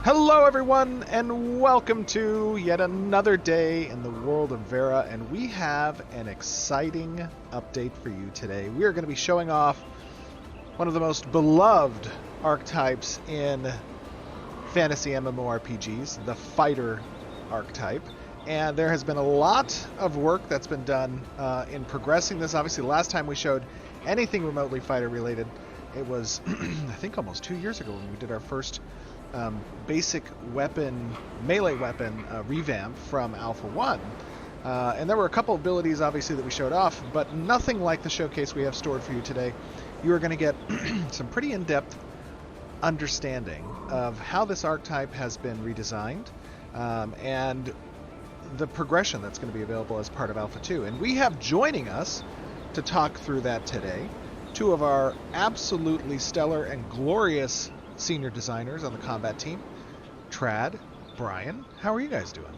Hello everyone, and welcome to yet another day in the world of Vera, and we have an exciting update for you today. We are going to be showing off one of the most beloved archetypes in fantasy MMORPGs, the fighter archetype. And there has been a lot of work that's been done in progressing this. Obviously, the last time we showed anything remotely fighter related, it was, I think, almost 2 years ago when we did our first basic weapon, melee weapon revamp from Alpha 1. And there were a couple abilities, obviously, that we showed off, but nothing like the showcase we have stored for you today. You are going to get some pretty in-depth understanding of how this archetype has been redesigned and the progression that's going to be available as part of Alpha 2. And we have joining us to talk through that today two of our absolutely stellar and glorious senior designers on the combat team, Trad, Brian. How are you guys doing?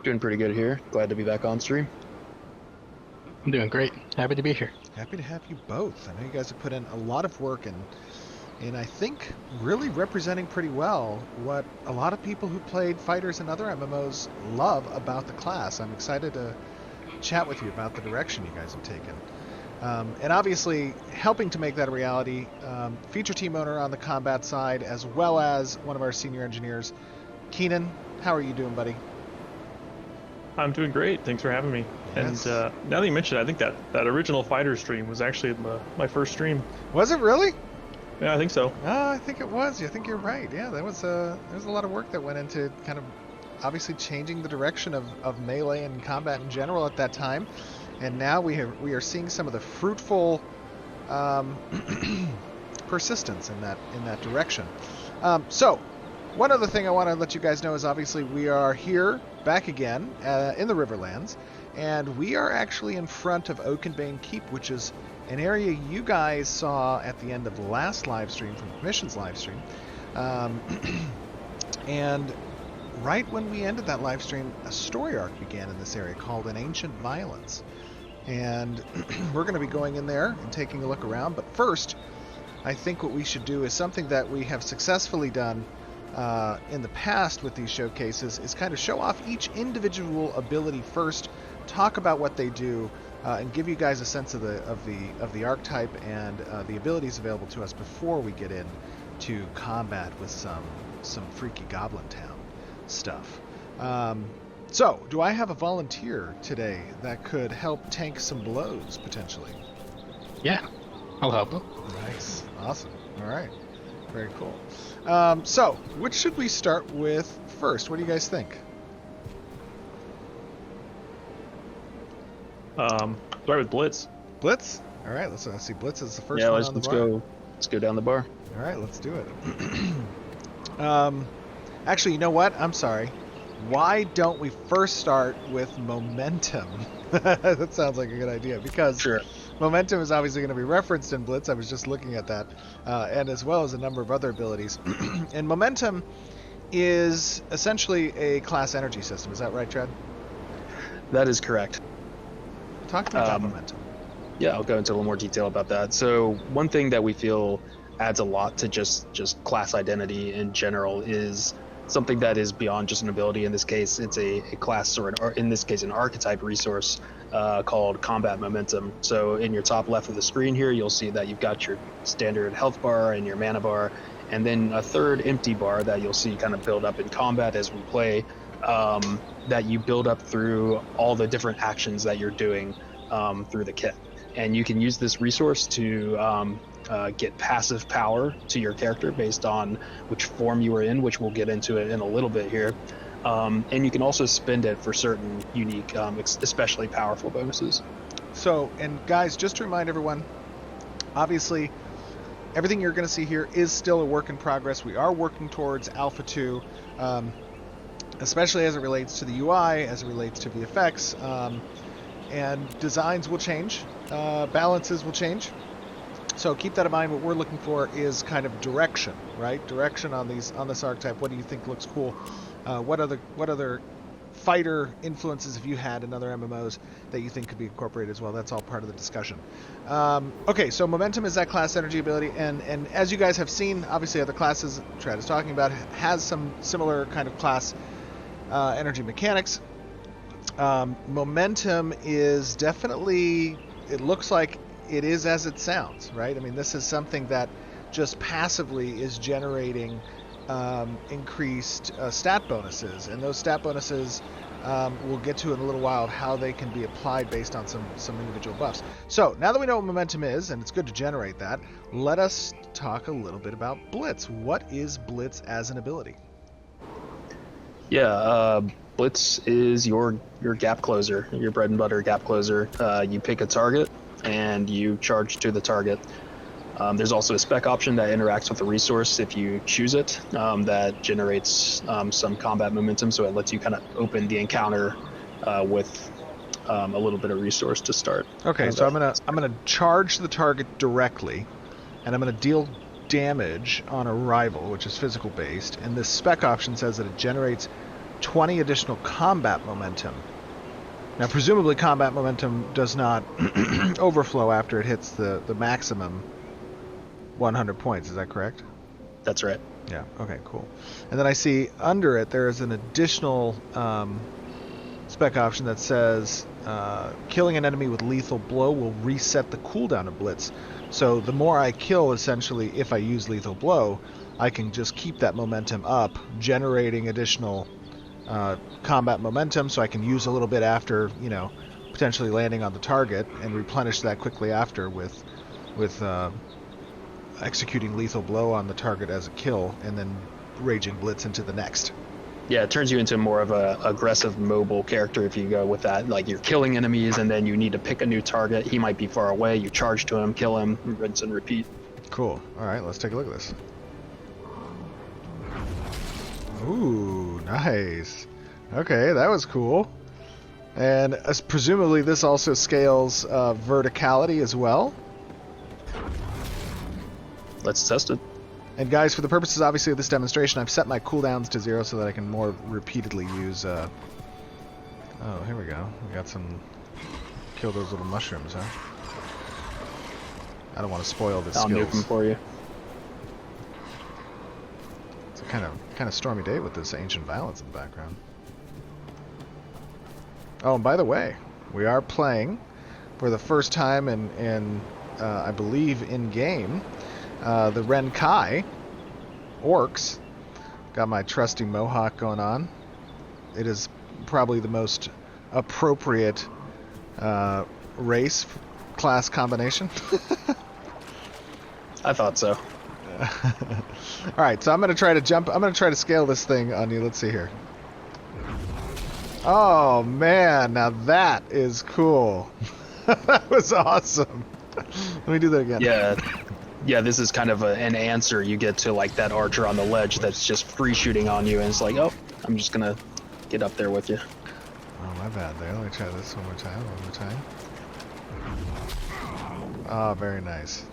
Doing pretty good here. Glad to be back on stream. I'm doing great. Happy to be here. Happy to have you both. I know you guys have put in a lot of work and I think really representing pretty well what a lot of people who played fighters and other MMOs love about the class. I'm excited to chat with you about the direction you guys have taken. And obviously, helping to make that a reality, feature team owner on the combat side, as well as one of our senior engineers, Keenan. How are you doing, buddy? I'm doing great. Thanks for having me. Yes. And now that you mentioned it, I think that original fighter stream was actually my first stream. Was it really? Yeah, I think so. I think it was. I think you're right. Yeah, there was a lot of work that went into kind of obviously changing the direction of melee and combat in general at that time. And now we are seeing some of the fruitful persistence in that direction. So, one other thing I want to let you guys know is obviously we are here back again in the Riverlands, and we are actually in front of Oakenbane Keep, which is an area you guys saw at the end of the last live stream from Commission's live stream, and right when we ended that live stream, a story arc began in this area called An Ancient Violence. And we're going to be going in there and taking a look around. But first, I think what we should do is something that we have successfully done in the past with these showcases is kind of show off each individual ability first, talk about what they do, and give you guys a sense of the archetype and the abilities available to us before we get into combat with some freaky Goblin Town stuff. So, do I have a volunteer today that could help tank some blows, potentially? Yeah, I'll help. Nice. Awesome. All right. Very cool. So, which should we start with first? What do you guys think? Start with Blitz. Blitz? All right. Let's see. Blitz is the first Yeah, one let's on the bar. let's go down the bar. All right. Let's do it. Actually, you know what? I'm sorry. Why don't we first start with momentum? That sounds like a good idea, because Sure. momentum is obviously going to be referenced in Blitz. I was just looking at that, and as well as a number of other abilities. And momentum is essentially a class energy system. Is that right, Chad? That is correct. Talk to me about momentum. Yeah, I'll go into a little more detail about that. So one thing that we feel adds a lot to just class identity in general is something that is beyond just an ability. In this case, it's a class, or in this case, an archetype resource called Combat Momentum. So in your top left of the screen here, you'll see that you've got your standard health bar and your mana bar, and then a third empty bar that you'll see kind of build up in combat as we play, that you build up through all the different actions that you're doing through the kit. And you can use this resource to get passive power to your character based on which form you are in, which we'll get into it in a little bit here. And you can also spend it for certain unique, especially powerful bonuses. So, and guys, just to remind everyone, obviously, everything you're going to see here is still a work in progress. We are working towards Alpha 2, especially as it relates to the UI, as it relates to VFX, and designs will change, balances will change. So keep that in mind. What we're looking for is kind of direction, right? Direction on this archetype. What do you think looks cool? What other fighter influences, if you had in other MMOs, that you think could be incorporated as well. That's all part of the discussion. Okay, so momentum is that class energy ability, and as you guys have seen, obviously other classes Trad is talking about has some similar kind of class energy mechanics. Momentum is definitely, it looks like it is as it sounds, right? I mean, this is something that just passively is generating increased stat bonuses, and those stat bonuses we'll get to in a little while how they can be applied based on some individual buffs. So now that we know what momentum is, and it's good to generate that, let us talk a little bit about Blitz. What is Blitz as an ability? Yeah, Blitz is your gap closer, your bread and butter gap closer. You pick a target and you charge to the target. There's also a spec option that interacts with the resource if you choose it, that generates some combat momentum, so it lets you kind of open the encounter with a little bit of resource to start. Okay, so I'm gonna charge the target directly, and I'm gonna deal damage on arrival, which is physical based, and this spec option says that it generates 20 additional combat momentum. Now, presumably combat momentum does not overflow after it hits the maximum 100 points, is that correct? That's right. Yeah, okay, cool. And then I see under it there is an additional spec option that says killing an enemy with lethal blow will reset the cooldown of Blitz. So the more I kill, essentially, if I use lethal blow, I can just keep that momentum up, generating additional combat momentum, so I can use a little bit after, you know, potentially landing on the target, and replenish that quickly after with executing lethal blow on the target as a kill, and then raging Blitz into the next. Yeah, it turns you into more of a aggressive mobile character if you go with that. Like, you're killing enemies and then you need to pick a new target. He might be far away. You charge to him, kill him, rinse and repeat. Cool. All right, let's take a look at this. Ooh, nice. Okay, that was cool. And presumably this also scales verticality as well. Let's test it. And guys, for the purposes, obviously, of this demonstration, I've set my cooldowns to 0 so that I can more repeatedly use... Oh, here we go. We got some... Kill those little mushrooms, huh? I don't want to spoil the skills. I'll nuke them for you. It's a kind of stormy day with this ancient violence in the background. Oh, and by the way, we are playing for the first time in I believe, in-game, the Renkai orcs. Got my trusty mohawk going on. It is probably the most appropriate race class combination. I thought so. All right, so I'm going to try to jump. I'm going to try to scale this thing on you. Let's see here. Oh, man. Now that is cool. That was awesome. Let me do that again. Yeah, this is kind of an answer you get to, like, that archer on the ledge that's just free shooting on you, and it's like, oh, I'm just going to get up there with you. Oh, my bad there. Let me try this one more time. Oh, very nice.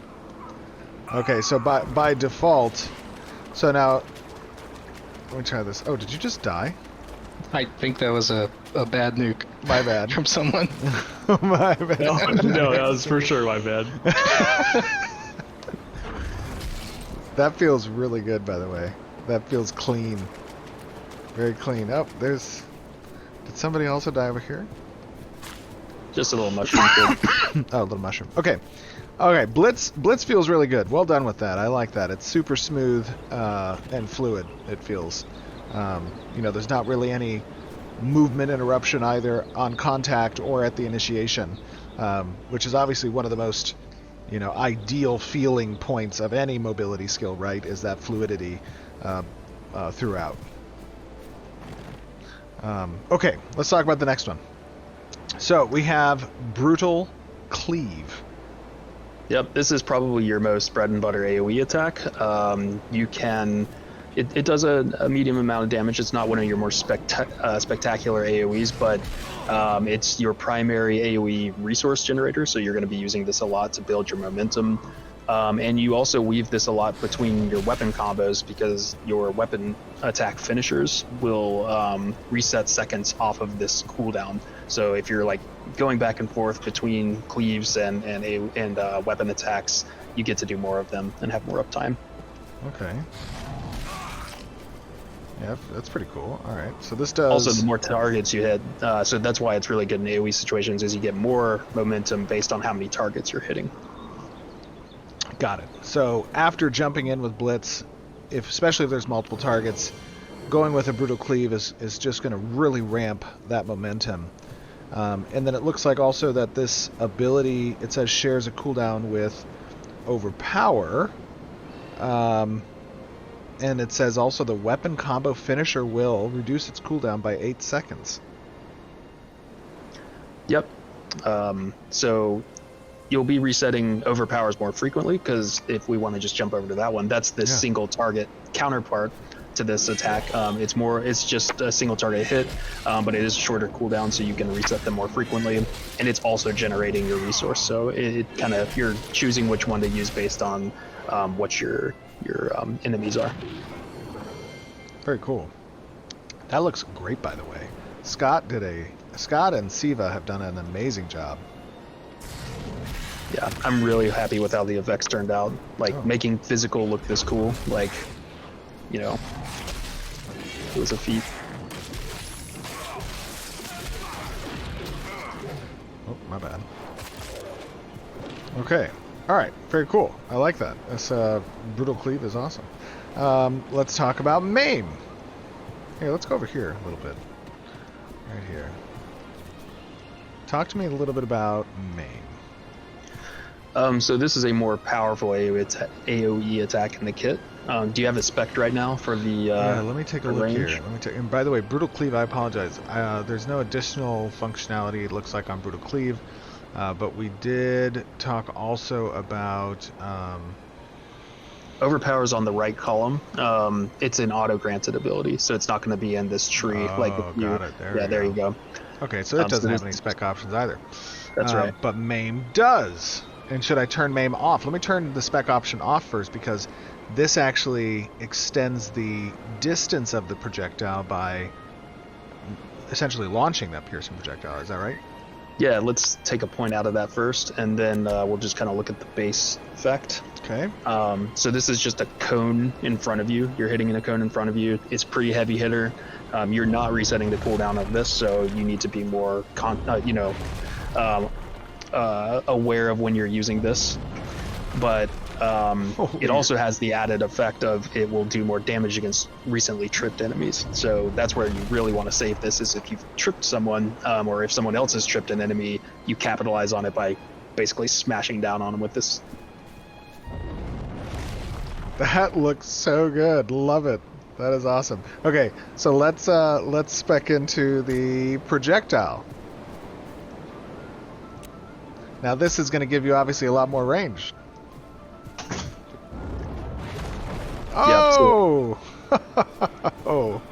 Okay, so by default, so now, let me try this. Oh, did you just die? I think that was a bad nuke. My bad. From someone. My bad. No, that was for sure my bad. That feels really good, by the way. That feels clean. Very clean. Oh, there's... Did somebody also die over here? Just a little mushroom kid. Oh, a little mushroom. Okay. Okay, Blitz feels really good. Well done with that. I like that. It's super smooth and fluid, it feels. You know, there's not really any movement interruption either on contact or at the initiation, which is obviously one of the most, you know, ideal feeling points of any mobility skill, right, is that fluidity throughout. Okay, let's talk about the next one. So we have Brutal Cleave. Yep, this is probably your most bread and butter AoE attack. You can... It does a medium amount of damage. It's not one of your more spectacular AoEs, but it's your primary AoE resource generator, so you're going to be using this a lot to build your momentum. And you also weave this a lot between your weapon combos because your weapon attack finishers will reset seconds off of this cooldown. So if you're like going back and forth between cleaves and weapon attacks, you get to do more of them and have more uptime. Okay. Yeah, that's pretty cool. All right, so this does... Also, the more targets you hit, so that's why it's really good in AoE situations, is you get more momentum based on how many targets you're hitting. Got it. So after jumping in with Blitz, especially if there's multiple targets, going with a Brutal Cleave is just going to really ramp that momentum. And then it looks like also that this ability, it says shares a cooldown with Overpower. And it says also the weapon combo finisher will reduce its cooldown by 8 seconds. Yep. So you'll be resetting Overpowers more frequently, because if we want to just jump over to that one, that's the single target counterpart to this attack. It's just a single target hit, but it is a shorter cooldown, so you can reset them more frequently, and it's also generating your resource. So it kind of, you're choosing which one to use based on what your enemies are. Very cool. That looks great, by the way. Scott and Siva have done an amazing job. Yeah, I'm really happy with how the effects turned out. Like, making physical look this cool, like, you know, it was a feat. Oh, my bad. Okay. All right. Very cool. I like that. This Brutal Cleave is awesome. Let's talk about Maim. Here, let's go over here a little bit. Right here. Talk to me a little bit about Maim. So this is a more powerful AoE attack in the kit. Do you have a spec right now for the yeah, let me take a look range? here. And by the way, Brutal Cleave, I apologize. There's no additional functionality, it looks like, on Brutal Cleave. But we did talk also about... Overpower's on the right column. It's an auto-granted ability, so it's not going to be in this tree. Oh, like if you, got it. there you go. Okay, so it doesn't have any spec options either. That's right. But Maim does. And should I turn Maim off? Let me turn the spec option off first, because this actually extends the distance of the projectile by essentially launching that piercing projectile. Is that right? Yeah, let's take a point out of that first, and then we'll just kind of look at the base effect. Okay. So this is just a cone in front of you. You're hitting in a cone in front of you. It's pretty heavy hitter. You're not resetting the cooldown of this, so you need to be more, aware of when you're using this. But it also has the added effect of it will do more damage against recently tripped enemies. So that's where you really want to save this, is if you've tripped someone, or if someone else has tripped an enemy, you capitalize on it by basically smashing down on them with this. That looks so good. Love it. That is awesome. Okay, so let's spec into the projectile. Now this is going to give you obviously a lot more range. Oh! Oh.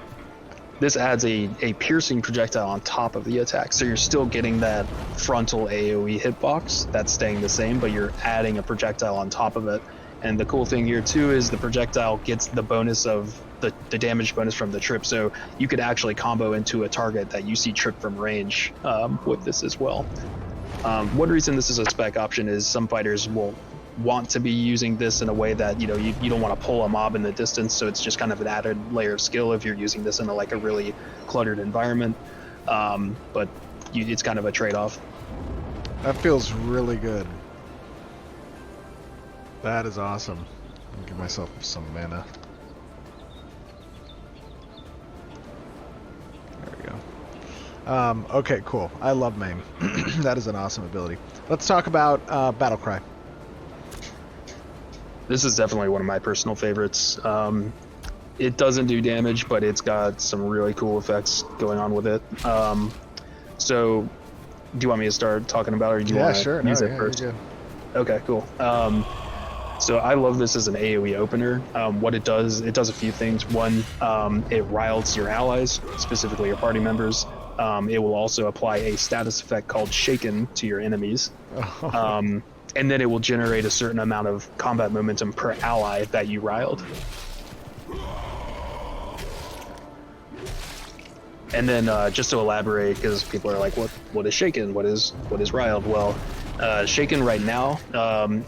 This adds a piercing projectile on top of the attack, so you're still getting that frontal AoE hitbox that's staying the same, but you're adding a projectile on top of it. And the cool thing here too is the projectile gets the bonus of the damage bonus from the trip, so you could actually combo into a target that you see trip from range with this as well. One reason this is a spec option is some fighters will want to be using this in a way that you don't want to pull a mob in the distance, so it's just kind of an added layer of skill if you're using this in a really cluttered environment. But it's kind of a trade-off. That feels really good. That is awesome. I'll give myself some mana. There we go. Okay, cool. I love Maim. That is an awesome ability. Let's talk about Battle Cry. This is definitely one of my personal favorites. It doesn't do damage, but it's got some really cool effects going on with it. So, do you want me to start talking about it, or do you want to use it first? Okay, cool. So I love this as an AoE opener. What it does a few things. One, it riles your allies, specifically your party members. It will also apply a status effect called Shaken to your enemies. and then it will generate a certain amount of combat momentum per ally that you riled. And then just to elaborate, because people are like, what is shaken? What is riled? Well, shaken right now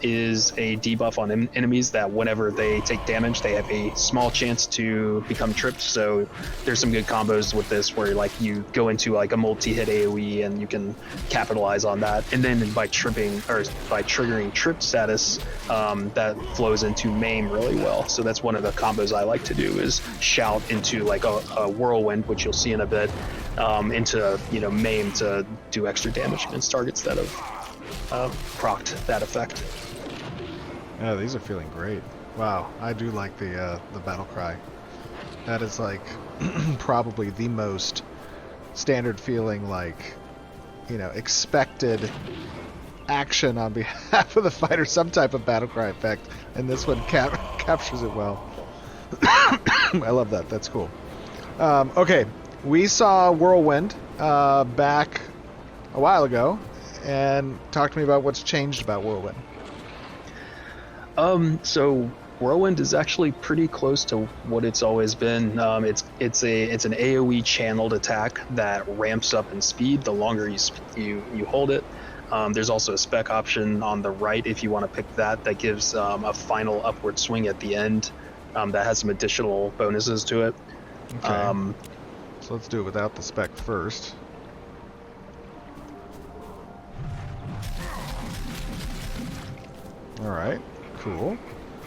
is a debuff on enemies that whenever they take damage, they have a small chance to become tripped. So there's some good combos with this where like you go into like a multi-hit AoE and you can capitalize on that. And then by triggering trip status, that flows into maim really well. So that's one of the combos I like to do is shout into like a whirlwind, which you'll see in a bit, into maim to do extra damage against targets that have procced that effect. Yeah, these are feeling great. Wow, I do like the battle cry. That is like probably the most standard feeling, like expected action on behalf of the fighter, some type of battle cry effect, and this one captures it well. I love that. That's cool. Okay, we saw Whirlwind back a while ago, and talk to me about what's changed about Whirlwind. So Whirlwind is actually pretty close to what it's always been. It's an AoE channeled attack that ramps up in speed the longer you hold it. There's also a spec option on the right if you want to pick that gives a final upward swing at the end that has some additional bonuses to it. Okay. So let's do it without the spec first. Alright, cool.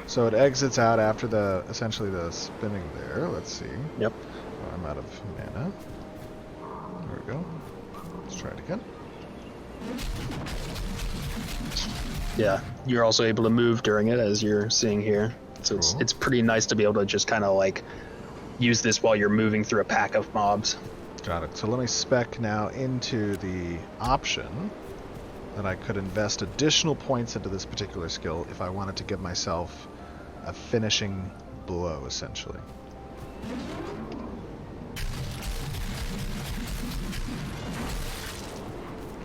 So it exits out after essentially the spinning there. Let's see. Yep. Oh, I'm out of mana. There we go. Let's try it again. Yeah, you're also able to move during it, as you're seeing here. So Cool. it's pretty nice to be able to just kind of like use this while you're moving through a pack of mobs. Got it. So let me spec now into the option that I could invest additional points into this particular skill if I wanted to give myself a finishing blow, essentially.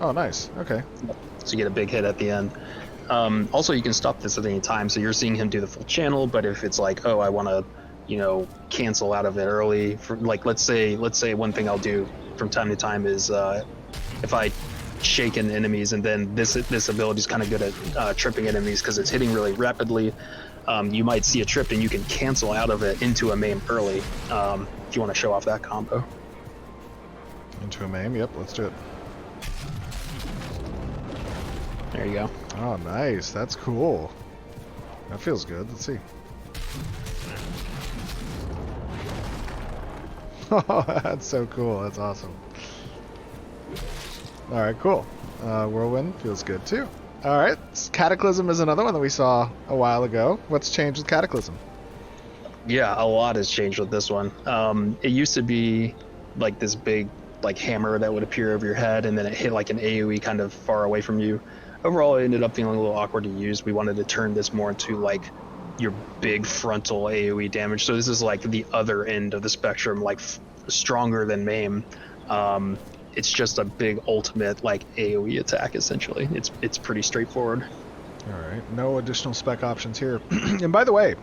Oh, nice. Okay. So you get a big hit at the end. Also, you can stop this at any time. So you're seeing him do the full channel, but if it's like, oh, I want to, cancel out of it early. For, like, let's say one thing I'll do from time to time is if I shaken enemies, and then this ability is kind of good at tripping enemies because it's hitting really rapidly. You might see a trip and you can cancel out of it into a maim early if you want to show off that combo. Into a maim? Yep, let's do it. There you go. Oh, nice. That's cool. That feels good. Let's see. Oh, that's so cool. That's awesome. Alright, cool. Whirlwind feels good too. Alright, Cataclysm is another one that we saw a while ago. What's changed with Cataclysm? Yeah, a lot has changed with this one. It used to be like this big like hammer that would appear over your head, and then it hit like an AoE kind of far away from you. Overall, it ended up feeling a little awkward to use. We wanted to turn this more into like your big frontal AoE damage. So this is like the other end of the spectrum, like stronger than maim. It's just a big ultimate like AoE attack essentially. It's pretty straightforward. Alright, no additional spec options here. And by the way,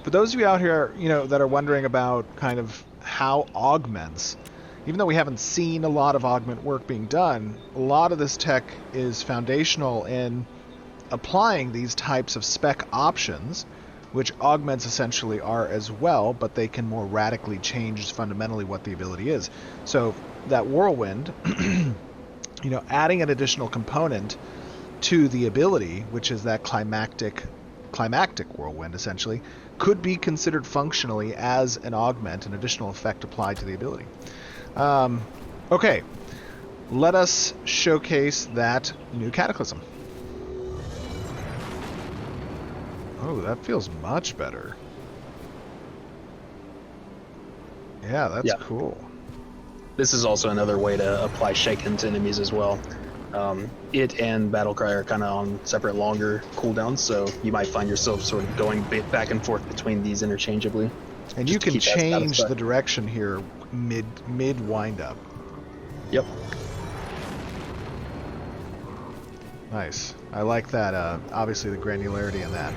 for those of you out here, that are wondering about kind of how augments, even though we haven't seen a lot of augment work being done, a lot of this tech is foundational in applying these types of spec options, which augments essentially are as well, but they can more radically change fundamentally what the ability is. So that Whirlwind, adding an additional component to the ability, which is that climactic Whirlwind essentially, could be considered functionally as an augment, an additional effect applied to the ability. Okay, let us showcase that new Cataclysm. Oh, that feels much better. Yeah, that's cool. This is also another way to apply shaken to enemies as well. It and Battlecry are kind of on separate longer cooldowns, so you might find yourself sort of going back and forth between these interchangeably. And you can change the direction here mid wind up. Yep. Nice. I like that. Obviously, the granularity in that.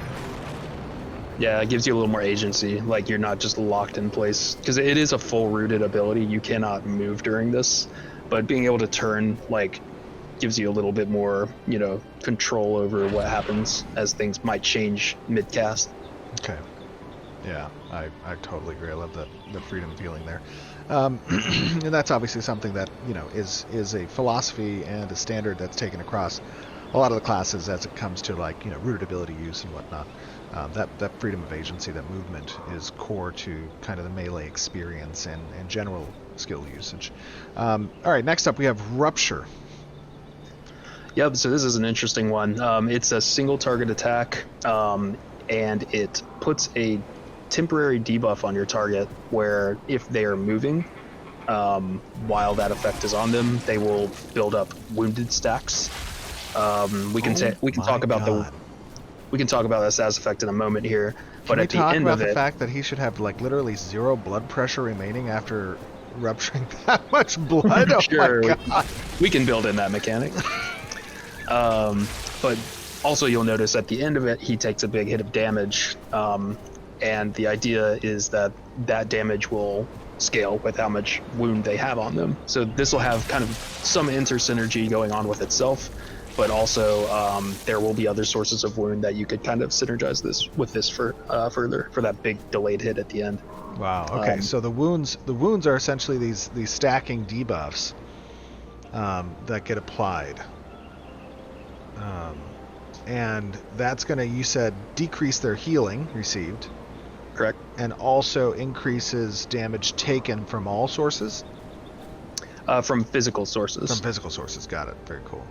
Yeah, it gives you a little more agency. Like you're not just locked in place because it is a full rooted ability. You cannot move during this, but being able to turn like gives you a little bit more, control over what happens as things might change mid cast. Okay. Yeah, I totally agree. I love the freedom feeling there. And that's obviously something that, is a philosophy and a standard that's taken across a lot of the classes as it comes to, like, rooted ability use and whatnot. That freedom of agency, that movement, is core to kind of the melee experience and general skill usage. All right, next up we have Rupture. Yep, so this is an interesting one. It's a single target attack, and it puts a temporary debuff on your target where if they are moving, while that effect is on them, they will build up wounded stacks. We can talk about this as effect in a moment here, but at the end of it, talk about the fact that he should have like literally 0 blood pressure remaining after rupturing that much blood? Oh sure, my God. We can build in that mechanic. But also you'll notice at the end of it, he takes a big hit of damage, and the idea is that damage will scale with how much wound they have on them. So this will have kind of some inter-synergy going on with itself, but also there will be other sources of wound that you could kind of synergize this for further for that big delayed hit at the end. Wow. Okay. So the wounds are essentially these stacking debuffs that get applied, and that's gonna, you said, decrease their healing received. Correct. And also increases damage taken from all sources. From physical sources. From physical sources. Got it. Very cool.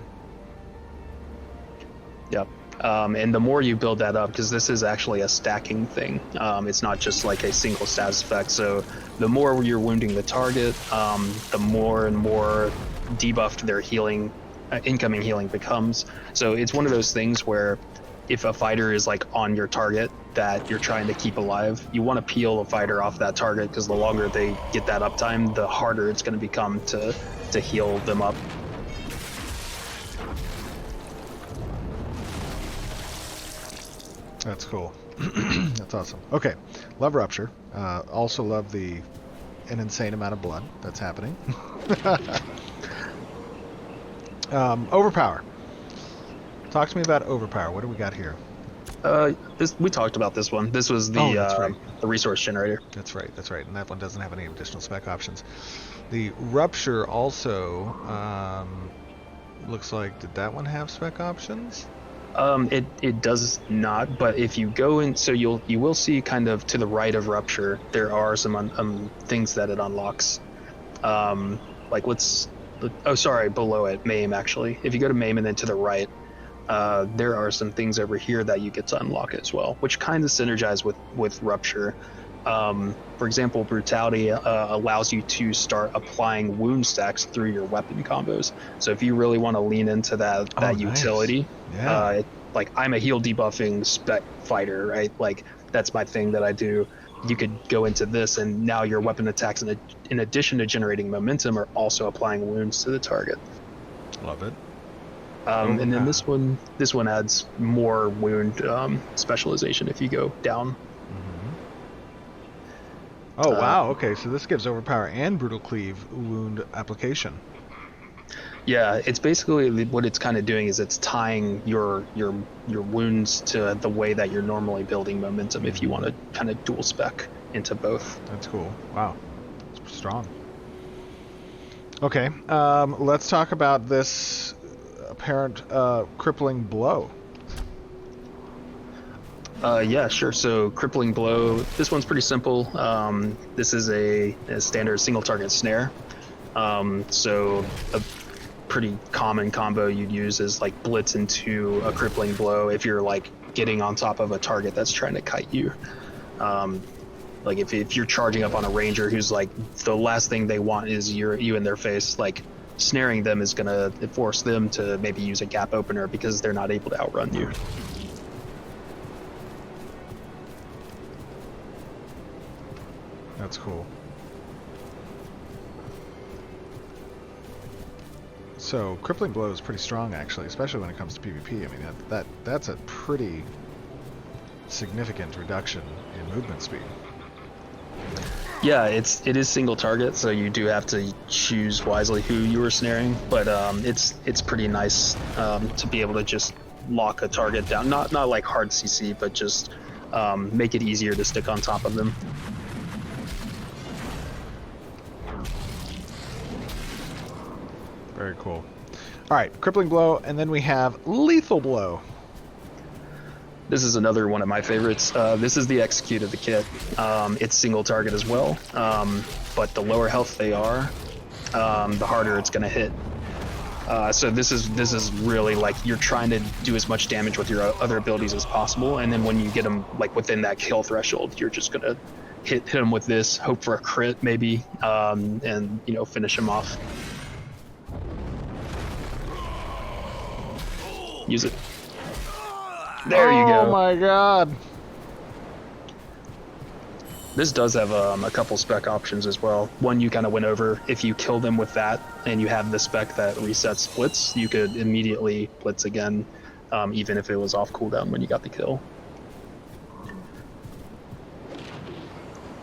Yep. And the more you build that up, because this is actually a stacking thing, it's not just like a single status effect. So the more you're wounding the target, the more and more debuffed their healing, incoming healing becomes. So it's one of those things where if a fighter is like on your target that you're trying to keep alive, you want to peel a fighter off that target, because the longer they get that uptime, the harder it's going to become to heal them up. That's cool. That's awesome. Okay, love Rupture. Also love an insane amount of blood that's happening. Overpower. Talk to me about Overpower. What do we got here? We talked about this one. This was the resource generator. That's right. And that one doesn't have any additional spec options. The Rupture also looks like, did that one have spec options? It does not, but if you go in, so you will see kind of to the right of Rupture, there are some things that it unlocks. Like below it, Maim actually. If you go to Maim and then to the right, there are some things over here that you get to unlock as well, which kind of synergize with Rupture. For example, Brutality allows you to start applying wound stacks through your weapon combos. So if you really want to lean into that utility, yeah. Like I'm a heal debuffing spec fighter, right? Like that's my thing that I do. You could go into this, and now your weapon attacks, in addition to generating momentum, are also applying wounds to the target. Love it. And then this one adds more wound specialization if you go down. Oh wow, okay, so this gives Overpower and Brutal Cleave wound application. Yeah, it's basically what it's kind of doing is it's tying your wounds to the way that you're normally building momentum if you want to kind of dual spec into both. That's cool. Wow, that's strong. Okay, let's talk about this apparent crippling blow. Yeah, sure. So Crippling Blow, this one's pretty simple. This is a standard single target snare. So a pretty common combo you'd use is like blitz into a Crippling Blow if you're like getting on top of a target that's trying to kite you. Like if you're charging up on a ranger who's like the last thing they want is you in their face, like snaring them is gonna force them to maybe use a gap opener because they're not able to outrun you. That's cool. So crippling blow is pretty strong, actually, especially when it comes to PvP. I mean, that's a pretty significant reduction in movement speed. Yeah, it is single target, so you do have to choose wisely who you are snaring. But it's pretty nice to be able to just lock a target down. Not like hard CC, but just make it easier to stick on top of them. Very cool. All right, crippling blow, and then we have lethal blow. This is another one of my favorites. This is the execute of the kit. It's single target as well, but the lower health they are, the harder it's going to hit. So this is really like you're trying to do as much damage with your other abilities as possible, and then when you get them like within that kill threshold, you're just gonna hit them with this, hope for a crit maybe, and finish them off. Use it. There you go. Oh my god. This does have a couple spec options as well. One you kind of went over. If you kill them with that and you have the spec that resets blitz, you could immediately blitz again, even if it was off cooldown when you got the kill.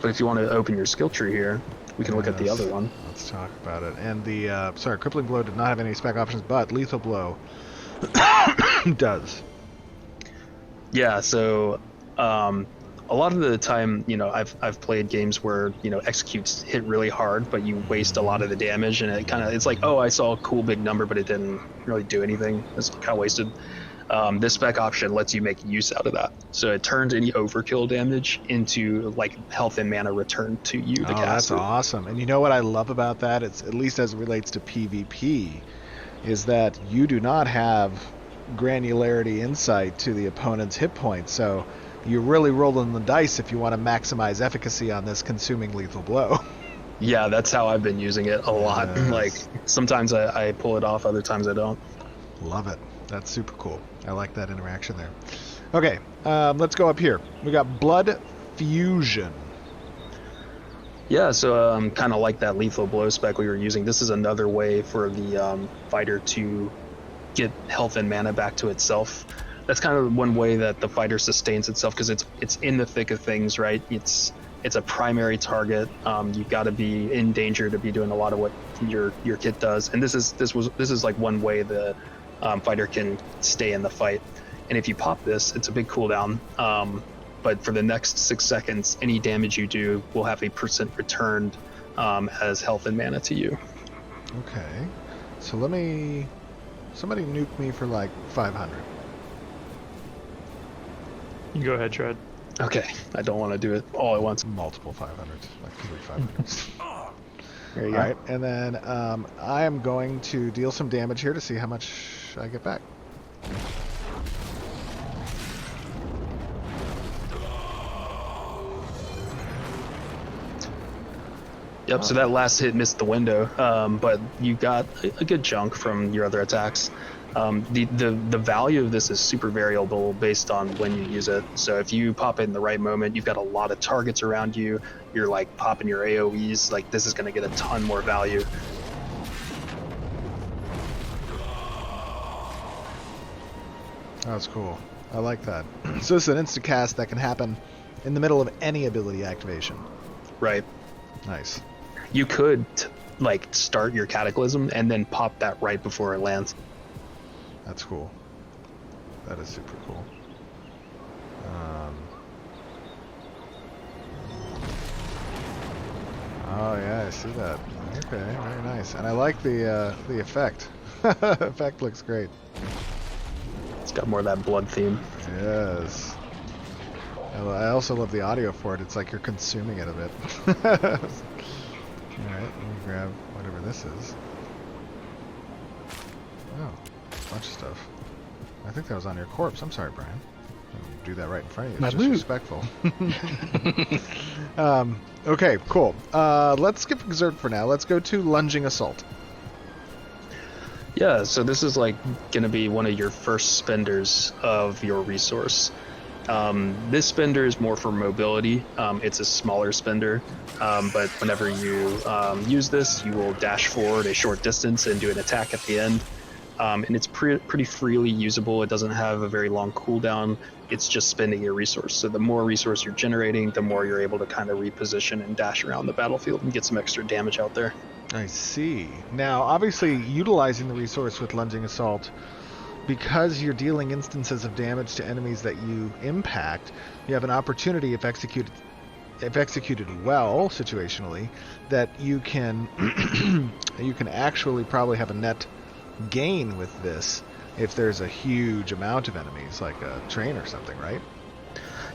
But if you want to open your skill tree here, we can look at the other one. Let's talk about it. And the crippling blow did not have any spec options, but lethal blow does. Yeah, so a lot of the time, I've played games where, executes hit really hard, but you waste a lot of the damage, and it's like, oh, I saw a cool big number, but it didn't really do anything. It's kind of wasted. This spec option lets you make use out of that. So it turns any overkill damage into like health and mana return to you, the caster. That's awesome. And you know what I love about that? It's at least as it relates to PvP, is that you do not have granularity insight to the opponent's hit points. So you're really rolling the dice if you want to maximize efficacy on this consuming lethal blow. Yeah, that's how I've been using it a lot. Yes. Like sometimes I pull it off, other times I don't. Love it. That's super cool. I like that interaction there. Okay, let's go up here. We got blood fusion. Yeah, so kind of like that lethal blow spec we were using. This is another way for the fighter to get health and mana back to itself. That's kind of one way that the fighter sustains itself, because it's in the thick of things, right? It's a primary target. You've got to be in danger to be doing a lot of what your kit does, and this is like one way the fighter can stay in the fight. And if you pop this, it's a big cooldown. But for the next 6 seconds, any damage you do will have a % returned as health and mana to you. Okay, so somebody nuke me for like 500. You go ahead, Shred. Okay, I don't want to do it all at once. Multiple 500s, like 3 500s. There you go. All right, and then I am going to deal some damage here to see how much I get back. Yep, so that last hit missed the window, but you got a good chunk from your other attacks. The value of this is super variable based on when you use it. So if you pop it in the right moment, you've got a lot of targets around you, you're like popping your AoEs, like this is going to get a ton more value. That's cool. I like that. So this is an insta cast that can happen in the middle of any ability activation. Right. Nice. You could like start your Cataclysm and then pop that right before it lands. That's cool. That is super cool. Oh yeah, I see that. Okay, very nice. And I like the effect. Effect looks great. It's got more of that blood theme. Yes. I also love the audio for it. It's like you're consuming it a bit. Alright, let me grab whatever this is. Oh, a bunch of stuff. I think that was on your corpse. I'm sorry, Brian. I didn't do that right in front of you. My It's loot. disrespectful. Okay, cool. Let's skip Exert for now. Let's go to Lunging Assault. Yeah, so this is like going to be one of your first spenders of your resource. This spender is more for mobility. It's a smaller spender, but whenever you use this, you will dash forward a short distance and do an attack at the end. And it's pretty freely usable. It doesn't have a very long cooldown. It's just spending your resource. So the more resource you're generating, the more you're able to kind of reposition and dash around the battlefield and get some extra damage out there. I see. Now, obviously, utilizing the resource with Lunging Assault, because you're dealing instances of damage to enemies that you impact, you have an opportunity, if executed well situationally, that you can you can actually probably have a net gain with this if there's a huge amount of enemies, like a train or something, right?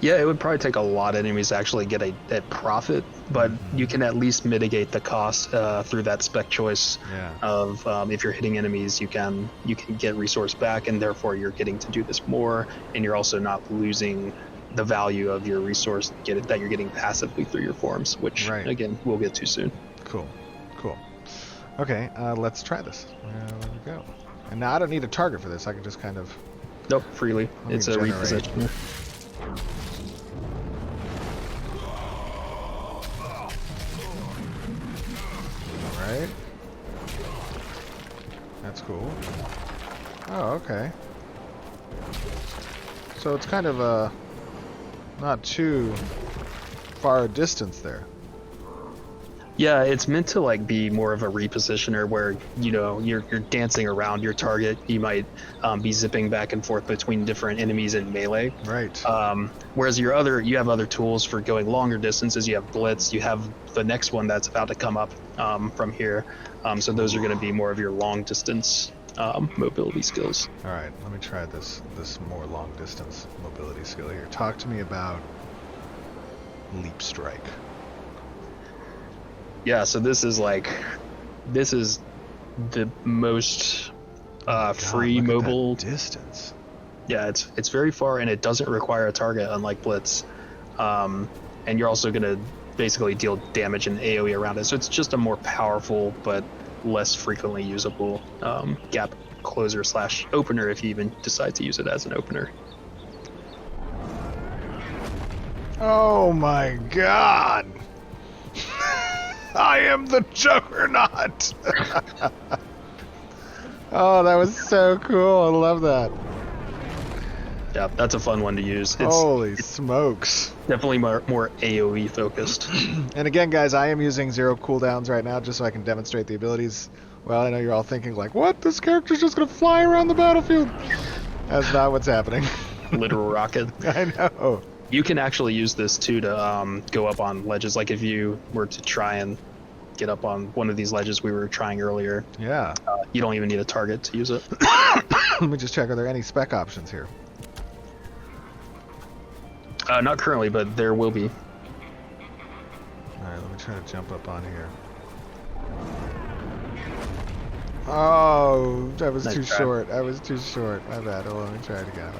Yeah, it would probably take a lot of enemies to actually get a profit, but you can at least mitigate the cost through that spec choice of if you're hitting enemies, you can get resource back, and therefore you're getting to do this more, and you're also not losing the value of your resource that you're getting passively through your forms, which again we'll get to soon. Cool. Okay, let's try this. There we go. And now I don't need a target for this. I can just kind of... Nope, freely. It's a reposition. Alright. That's cool. Oh, okay. So it's kind of a... not too far a distance there. Yeah, it's meant to like be more of a repositioner where you're dancing around your target. You might be zipping back and forth between different enemies in melee. Right. Whereas you have other tools for going longer distances. You have blitz. You have the next one that's about to come up from here. So those are going to be more of your long distance mobility skills. All right, let me try this more long distance mobility skill here. Talk to me about leap strike. Yeah, so this is the most free mobile distance. Yeah, it's very far, and it doesn't require a target, unlike Blitz. And you're also going to basically deal damage and AoE around it. So it's just a more powerful but less frequently usable gap closer / opener if you even decide to use it as an opener. Oh my god! I am the Juggernaut! Oh, that was so cool. I love that. Yeah, that's a fun one to use. Holy smokes. Definitely more AoE focused. And again, guys, I am using 0 cooldowns right now just so I can demonstrate the abilities. Well, I know you're all thinking like, what? This character's just going to fly around the battlefield. That's not what's happening. Literal rocket. I know. You can actually use this too to go up on ledges. Like if you were to try and get up on one of these ledges we were trying earlier. Yeah. You don't even need a target to use it. Let me just check. Are there any spec options here? Not currently, but there will be. Alright, let me try to jump up on here. Oh, I was too short. I was too short. My bad. Hold on, let me try it again.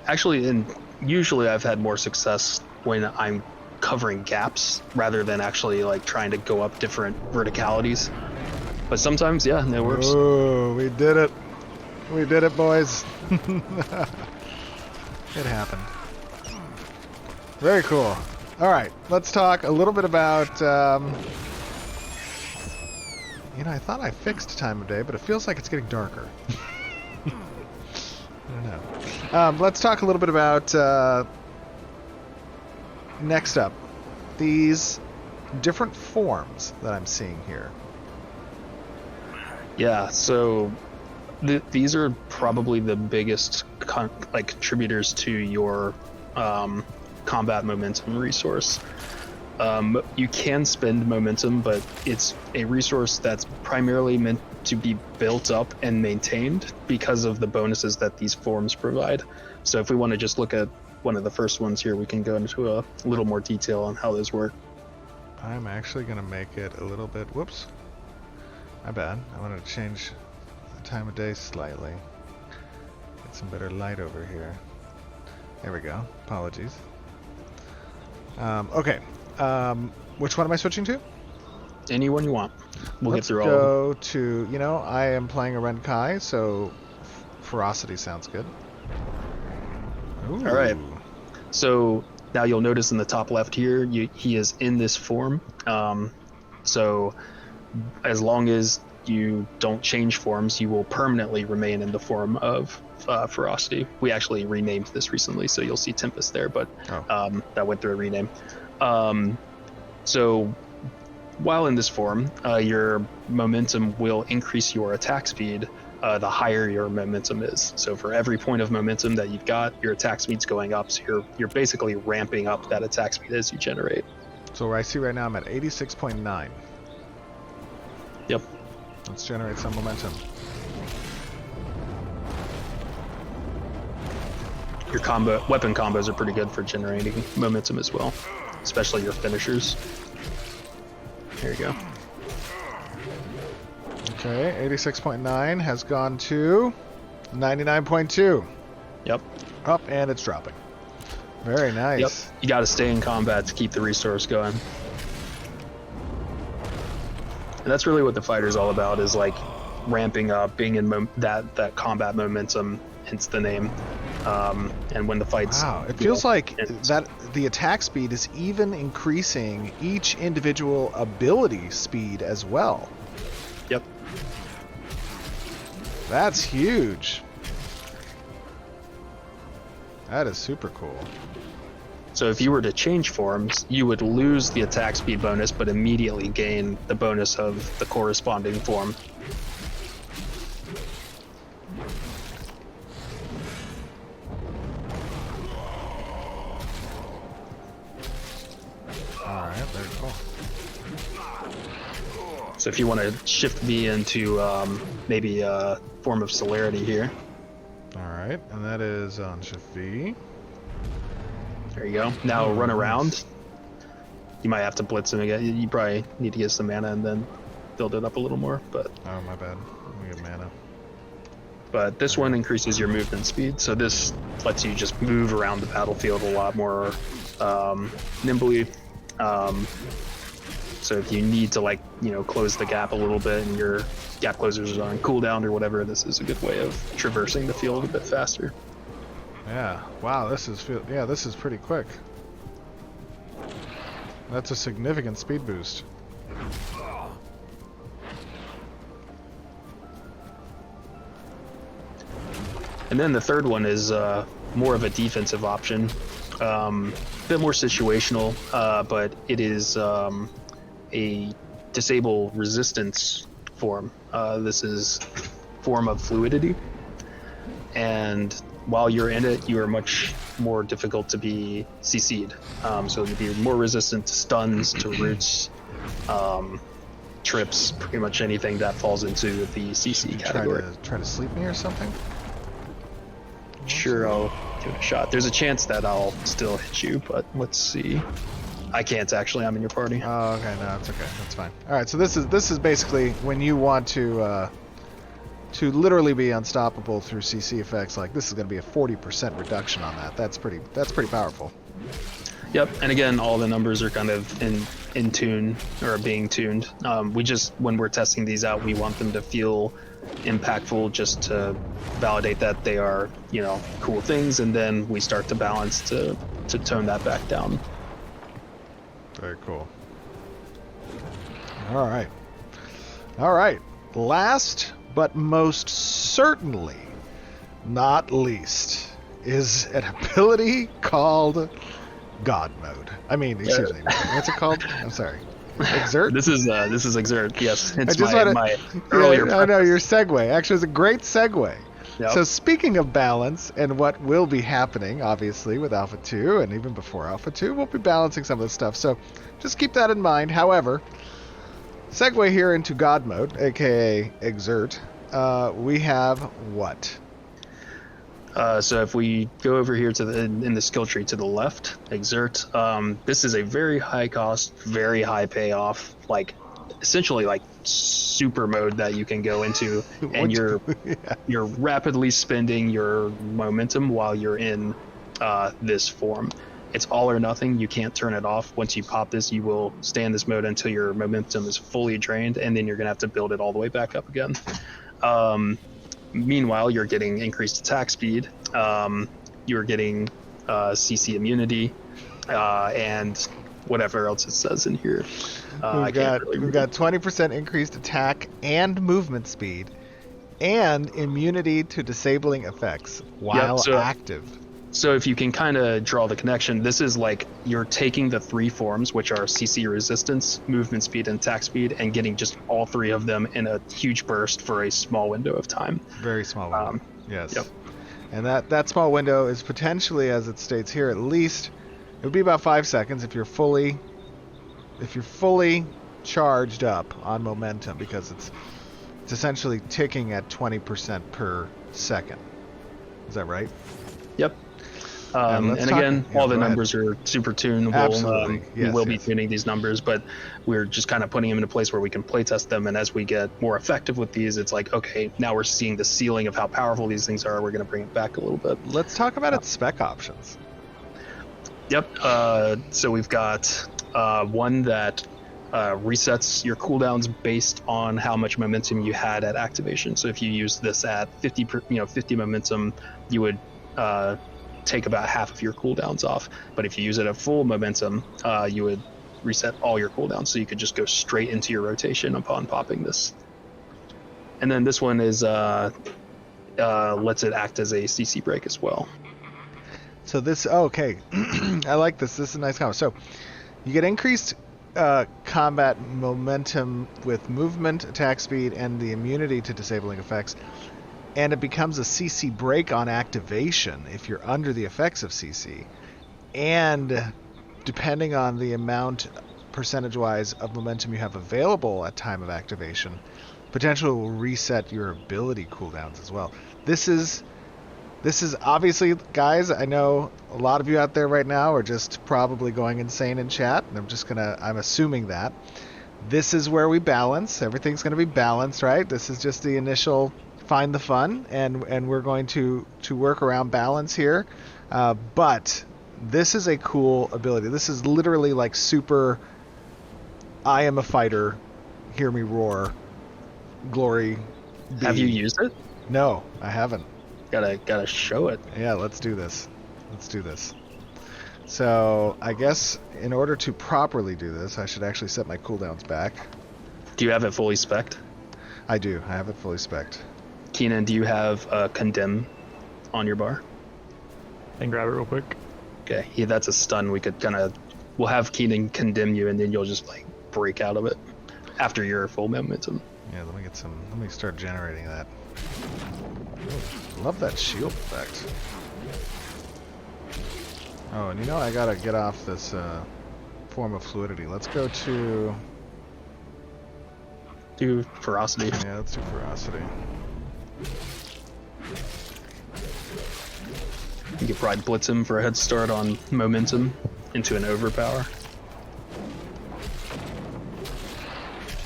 Actually, and usually I've had more success when I'm covering gaps rather than actually like trying to go up different verticalities. But sometimes, yeah, it works. Oh, we did it. We did it, boys. It happened. Very cool. All right, let's talk a little bit about... I thought I fixed time of day, but it feels like it's getting darker. I don't know. Let's talk a little bit about... next up, these different forms that I'm seeing here. Yeah, so these are probably the biggest contributors to your combat momentum resource. You can spend momentum, but it's a resource that's primarily meant to be built up and maintained because of the bonuses that these forms provide. So if we want to just look at one of the first ones here, we can go into a little more detail on how those work. I'm actually going to make it a little bit... Whoops. My bad. I wanted to change the time of day slightly. Get some better light over here. There we go. Apologies. Okay. Which one am I switching to? Anyone you want. We'll Let's get through all of them. go to... I am playing a Renkai, so ferocity sounds good. Ooh. All right. So now you'll notice in the top left here, he is in this form. So as long as you don't change forms, you will permanently remain in the form of Ferocity. We actually renamed this recently, so you'll see Tempest there, but that went through a rename. So while in this form, your momentum will increase your attack speed the higher your momentum is. So for every point of momentum that you've got, your attack speed's going up. So you're basically ramping up that attack speed as you generate. So I see right now I'm at 86.9. Yep. Let's generate some momentum. Your weapon combos are pretty good for generating momentum as well, especially your finishers. There you go. Okay, 86.9 has gone to 99.2. Yep. Up, and it's dropping. Very nice. Yep. You got to stay in combat to keep the resource going. And that's really what the fighter's all about, is like ramping up, being in that combat momentum, hence the name. And when the fights... Wow, it feels like that the attack speed is even increasing each individual ability speed as well. Yep. That's huge. That is super cool. So if you were to change forms, you would lose the attack speed bonus, but immediately gain the bonus of the corresponding form. Alright, very cool. So if you want to shift V into maybe a form of celerity here. Alright, and that is on Shift V. There you go. Now run around. You might have to blitz him again. You probably need to get some mana and then build it up a little more. But Oh, my bad. Let me get mana. But this one increases your movement speed, so this lets you just move around the battlefield a lot more nimbly. So if you need to, like, close the gap a little bit and your gap closers are on cooldown or whatever, this is a good way of traversing the field a bit faster. Yeah. Wow, this is pretty quick. That's a significant speed boost. And then the third one is more of a defensive option, a bit more situational, but it is a disable resistance form. This is form of fluidity, and while you're in it, you are much more difficult to be CC'd. So you'll be more resistant to stuns, to roots, trips, pretty much anything that falls into the CC category. Try to sleep me or something? Sure, I'll give it a shot. There's a chance that I'll still hit you, but let's see. I can't actually. I'm in your party. Oh, okay. No, it's okay. That's fine. All right. So this is basically when you want to literally be unstoppable through CC effects. Like, this is going to be a 40% reduction on that. That's pretty powerful. Yep. And again, all the numbers are kind of in tune, or being tuned. We just, when we're testing these out, we want them to feel impactful, just to validate that they are, cool things, and then we start to balance to tone that back down. Very cool. All right. Last but most certainly not least is an ability called God Mode. I mean, excuse me. What's it called? I'm sorry. Exert? This is Exert. Yes, it's my earlier. I know your segue. Actually, it's a great segue. Yep. So speaking of balance and what will be happening, obviously, with Alpha 2 and even before Alpha 2, we'll be balancing some of this stuff. So just keep that in mind. However, segue here into God Mode, aka Exert. We have what? So if we go over here in the skill tree to the left, Exert, this is a very high cost, very high payoff, essentially super mode that you can go into, and you're rapidly spending your momentum while you're in this form. It's all or nothing. You can't turn it off. Once you pop this, you will stay in this mode until your momentum is fully drained, and then you're gonna have to build it all the way back up again. Meanwhile, you're getting increased attack speed. you're getting CC immunity, and whatever else it says in here. We've got 20% increased attack and movement speed, and immunity to disabling effects while active. So if you can kind of draw the connection, this is like you're taking the 3 forms, which are CC resistance, movement speed, and attack speed, and getting just all 3 of them in a huge burst for a small window of time. Very small window. Yes. Yep. And that small window is potentially, as it states here, at least it would be about 5 seconds if you're fully charged up on momentum, because it's essentially ticking at 20% per second. Is that right? Yep. And again, all the numbers are super tunable. Absolutely. We will be tuning these numbers, but we're just kind of putting them in a place where we can play test them. And as we get more effective with these, it's like, okay, now we're seeing the ceiling of how powerful these things are. We're going to bring it back a little bit. Let's talk about its spec options. Yep. So we've got one that resets your cooldowns based on how much momentum you had at activation. So if you use this at 50 momentum, you would take about half of your cooldowns off. But if you use it at full momentum, you would reset all your cooldowns, so you could just go straight into your rotation upon popping this. And then this one is lets it act as a CC break as well. So this, okay, I like this. This is a nice comment. So you get increased combat momentum with movement, attack speed, and the immunity to disabling effects. And it becomes a CC break on activation if you're under the effects of CC. And depending on the amount, percentage-wise, of momentum you have available at time of activation, potentially will reset your ability cooldowns as well. This is obviously, guys, I know a lot of you out there right now are just probably going insane in chat. And I'm assuming that. This is where we balance. Everything's going to be balanced, right? This is just the initial find the fun, and we're going to work around balance here. But this is a cool ability. This is literally like super I am a fighter, hear me roar, glory be. Have you used it? No, I haven't. Gotta show it. Yeah, let's do this. So I guess in order to properly do this, I should actually set my cooldowns back. Do you have it fully spec'd? I do. I have it fully spec'd. Keenan, do you have condemn on your bar? And grab it real quick. Okay, yeah, that's a stun. We'll have Keenan condemn you, and then you'll just like break out of it after your full momentum. Yeah, let me start generating that. Love that shield effect. Oh, and I gotta get off this form of fluidity. Let's go to... Do ferocity. Yeah, let's do ferocity. You could probably blitz him for a head start on momentum into an overpower.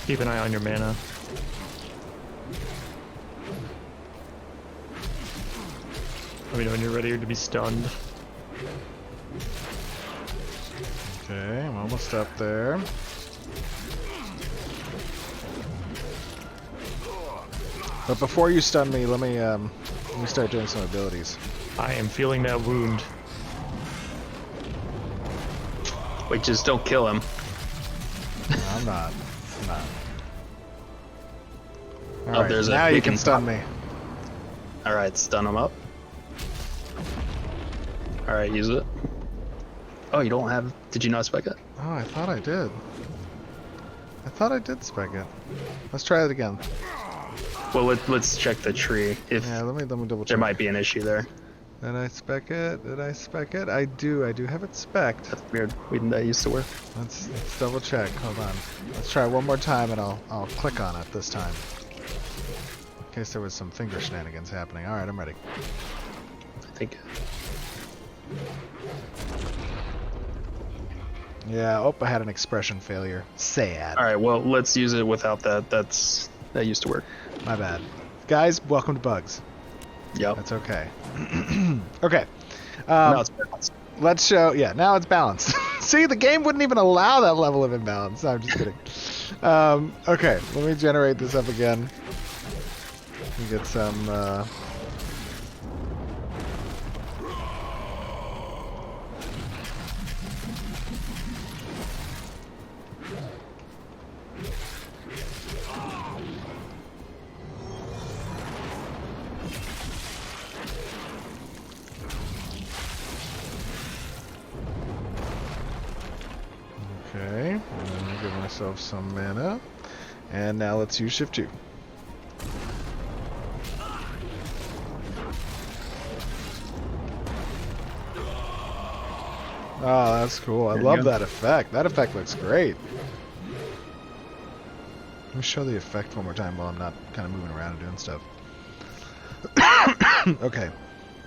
Keep an eye on your mana. Let me know when you're ready to be stunned. Okay, I'm almost up there. But before you stun me, let me start doing some abilities. I am feeling that wound. Wait, just don't kill him. No, I'm not. All Oh, right, there's a now you beacon can stun pop. me. Alright, stun him up. Alright, use it. Oh, you don't have... Did you not spec it? Oh, I thought I did. I thought I did spec it. Let's try it again. Well, let's check the tree. If Yeah, let me double check. there might be an issue there. Did I spec it? I do have it specced. That's weird. That used to work. Let's double check. Hold on. Let's try one more time, and I'll click on it this time. In case there was some finger shenanigans happening. All right, I'm ready. I think. Yeah. Oh, I had an expression failure. Sad. Alright, well, let's use it without that. That used to work. My bad. Guys, welcome to Bugs. Yep. That's okay. Okay. Now it's balanced. Let's show. Yeah, now it's balanced. See, the game wouldn't even allow that level of imbalance. No, I'm just kidding. Okay, let me generate this up again. Get some Okay, and then I'll give myself some mana. And now let's use Shift 2. Oh, that's cool. I love that effect. That effect looks great. Let me show the effect one more time while I'm not kind of moving around and doing stuff. Okay.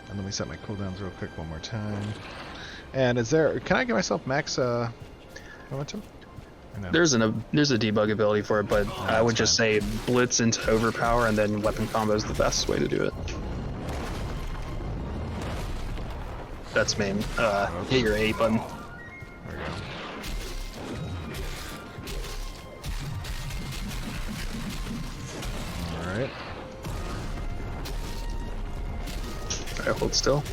And let me set my cooldowns real quick one more time. And is there... Can I get myself max momentum? No? There's a debug ability for it, but I would just say blitz into overpower and then weapon combo is the best way to do it. That's main. Hit your A button. There we go. Alright. Alright, hold still.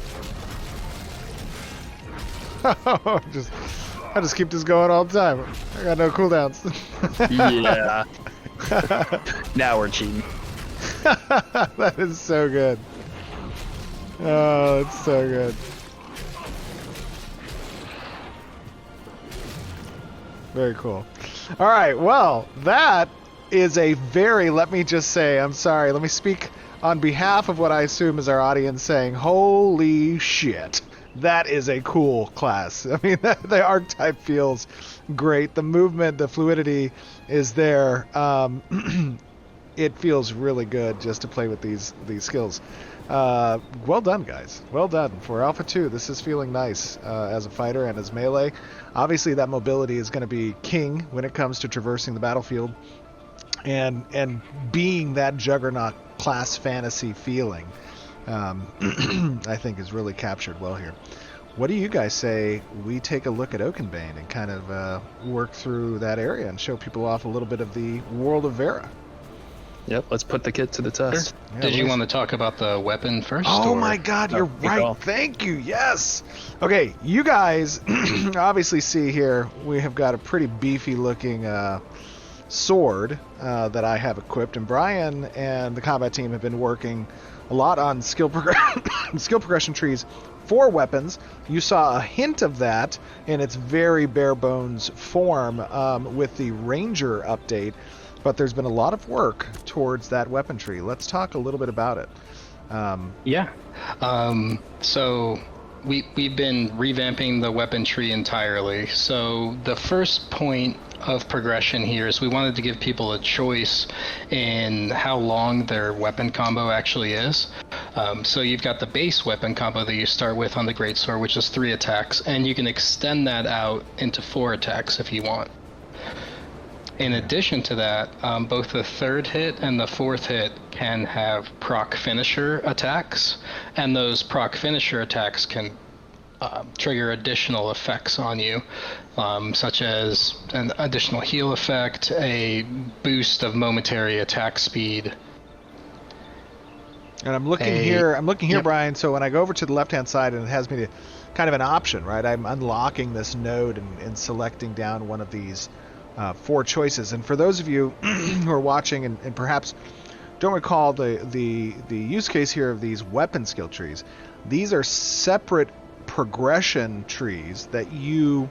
I just keep this going all the time. I got no cooldowns. Yeah. Now we're cheating. That is so good. Oh, it's so good. Very cool. All right, well, that is a very, let me just say, I'm sorry, let me speak on behalf of what I assume is our audience saying, holy shit. That is a cool class. I mean, the archetype feels great. The movement, the fluidity is there. It feels really good just to play with these skills. Well done, guys. Well done. For Alpha 2, this is feeling nice as a fighter and as melee. Obviously, that mobility is going to be king when it comes to traversing the battlefield and being that Juggernaut class fantasy feeling. I think is really captured well here. What do you guys say we take a look at Oakenbane and kind of work through that area and show people off a little bit of the world of Vera? Yep, let's put the kit to the test. Yeah, Did you want to talk about the weapon first? Oh or? my god, you're right. Thank you. Yes. Okay, you guys obviously see here we have got a pretty beefy looking sword that I have equipped, and Brian and the combat team have been working a lot on skill progression trees for weapons. You saw a hint of that in its very bare bones form with the Ranger update, but there's been a lot of work towards that weapon tree. Let's talk a little bit about it. So we've been revamping the weapon tree entirely. So the first point of progression here is we wanted to give people a choice in how long their weapon combo actually is. So you've got the base weapon combo that you start with on the greatsword, which is 3 attacks, and you can extend that out into 4 attacks if you want. In addition to that, both the 3rd hit and the 4th hit can have proc finisher attacks, and those proc finisher attacks can trigger additional effects on you, such as an additional heal effect, a boost of momentary attack speed. And I'm looking here, Yep. Brian, so when I go over to the left-hand side and it has me to kind of an option, right? I'm unlocking this node and selecting down one of these 4 choices. And for those of you who are watching and perhaps don't recall the use case here of these weapon skill trees, these are separate progression trees that you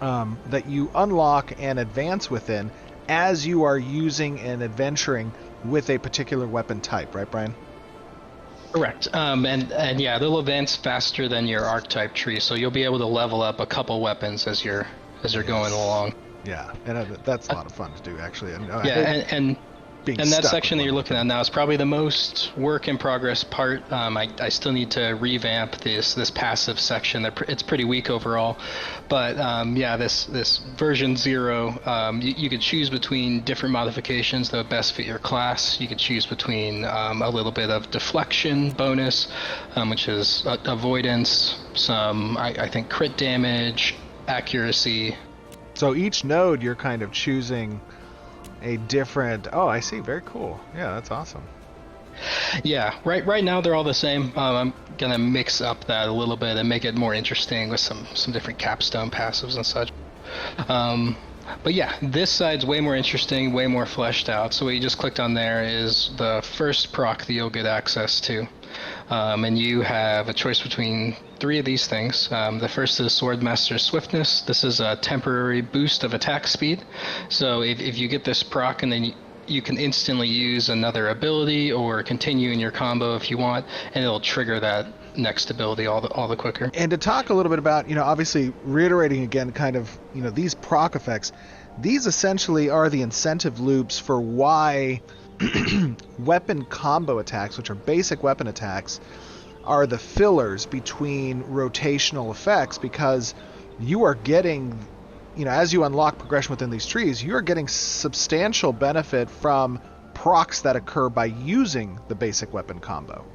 unlock and advance within as you are using and adventuring with a particular weapon type, right, Brian? Correct. And yeah, they'll advance faster than your archetype tree, so you'll be able to level up a couple weapons as you're going along. Yeah, and that's a lot of fun to do, actually. And that section that you're looking at now is probably the most work in progress part. I still need to revamp this passive section. It's pretty weak overall, but this version 0, you could choose between different modifications that would best fit your class. You could choose between a little bit of deflection bonus, which is avoidance, some I think crit damage, accuracy. So each node you're kind of choosing a different... Oh, I see. Very cool. Yeah, that's awesome. Yeah, right now they're all the same. I'm gonna mix up that a little bit and make it more interesting with some different capstone passives and such. But yeah, this side's way more interesting, way more fleshed out. So what you just clicked on there is the first proc that you'll get access to. And you have a choice between 3 of these things. The first is Swordmaster Swiftness. This is a temporary boost of attack speed. So if you get this proc and then you can instantly use another ability or continue in your combo if you want, and it'll trigger that next ability all the quicker. And to talk a little bit about, obviously reiterating again kind of, these proc effects, these essentially are the incentive loops for why weapon combo attacks, which are basic weapon attacks, are the fillers between rotational effects, because you are getting, as you unlock progression within these trees, you're getting substantial benefit from procs that occur by using the basic weapon combo.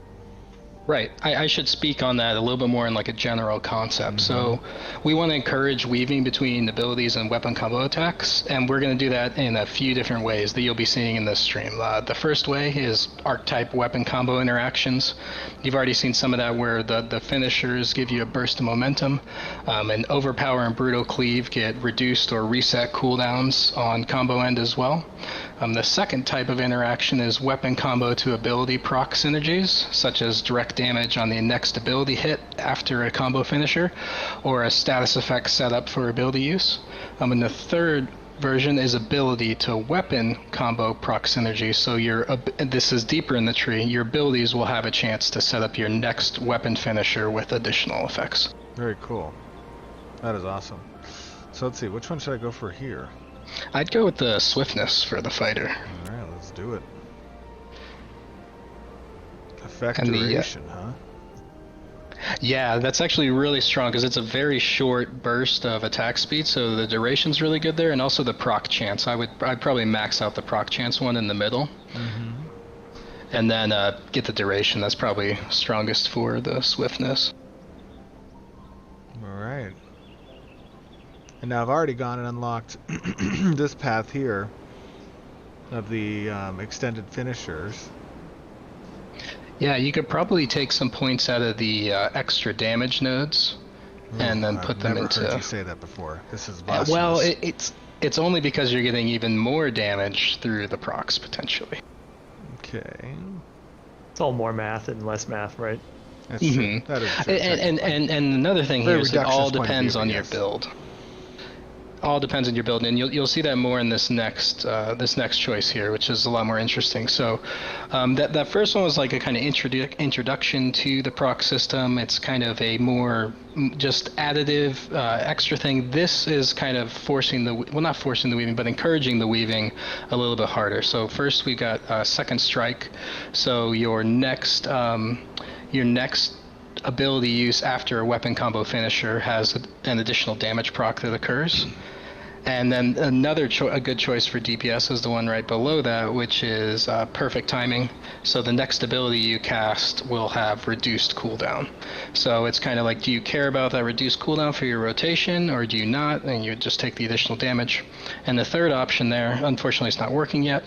Right. I should speak on that a little bit more in like a general concept. So we want to encourage weaving between abilities and weapon combo attacks, and we're going to do that in a few different ways that you'll be seeing in this stream. The first way is Archetype weapon combo interactions. You've already seen some of that where the finishers give you a burst of momentum, and Overpower and Brutal Cleave get reduced or reset cooldowns on combo end as well. The second type of interaction is weapon combo to ability proc synergies, such as direct damage on the next ability hit after a combo finisher, or a status effect setup for ability use. And the third version is ability to weapon combo proc synergy. So this is deeper in the tree. Your abilities will have a chance to set up your next weapon finisher with additional effects. Very cool. That is awesome. So let's see, which one should I go for here? I'd go with the swiftness for the fighter. All right, let's do it. Effect duration, huh? Yeah, that's actually really strong because it's a very short burst of attack speed, so the duration's really good there, and also the proc chance. I'd probably max out the proc chance one in the middle, and then get the duration. That's probably strongest for the swiftness. All right. And now I've already gone and unlocked this path here of the extended finishers. Yeah, you could probably take some points out of the extra damage nodes and then put them into... I've never heard you say that before. This is blasphemous. Well, it's only because you're getting even more damage through the procs, potentially. Okay. It's all more math and less math, right? That's true. That is true. And another thing here is it all depends on your build. All depends on your build, and you'll see that more in this next choice here, which is a lot more interesting. So that first one was like a kind of introduction to the proc system. It's kind of a more just additive extra thing. This is kind of not forcing the weaving, but encouraging the weaving a little bit harder. So first we got second strike. So your next ability use after a weapon combo finisher has an additional damage proc that occurs. And then a good choice for DPS is the one right below that, which is perfect timing. So the next ability you cast will have reduced cooldown. So it's kind of like, do you care about that reduced cooldown for your rotation, or do you not? And you just take the additional damage. And the third option there, unfortunately it's not working yet.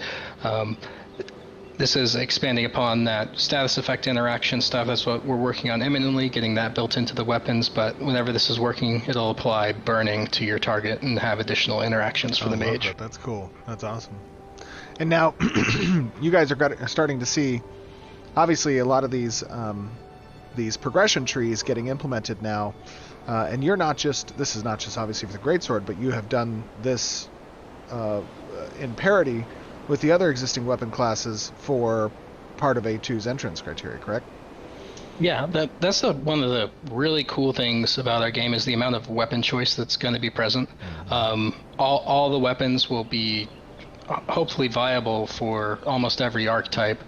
This is expanding upon that status effect interaction stuff. That's what we're working on imminently, getting that built into the weapons. But whenever this is working, it'll apply burning to your target and have additional interactions for the mage. That's cool. That's awesome. And now you guys are starting to see, obviously, a lot of these progression trees getting implemented now. And this is not just obviously for the greatsword, but you have done this in parity with the other existing weapon classes for part of A2's entrance criteria, correct? Yeah, that's one of the really cool things about our game is the amount of weapon choice that's going to be present. All the weapons will be hopefully viable for almost every archetype,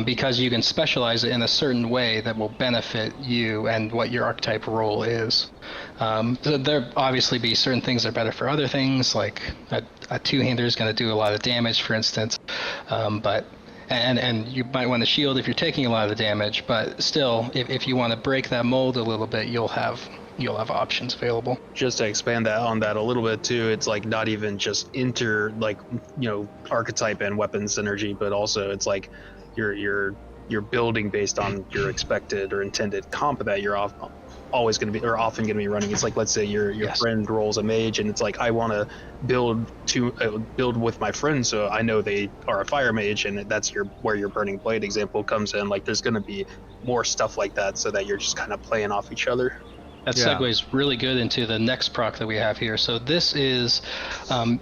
because you can specialize it in a certain way that will benefit you and what your archetype role is. There'll obviously be certain things that are better for other things, like a two-hander is going to do a lot of damage, for instance, and you might want to shield if you're taking a lot of the damage, but still, if you want to break that mold a little bit, you'll have options available. Just to expand on that a little bit too, it's like not even just archetype and weapon synergy, but also it's like you're building based on your expected or intended comp that you're always going to be, or often going to be running. It's like, let's say your Yes. friend rolls a mage, and it's like, I want to build with my friends, so I know they are a fire mage, and that's where your burning blade example comes in. Like, there's going to be more stuff like that, so that you're just kind of playing off each other. That Yeah. segues really good into the next proc that we have here. So this is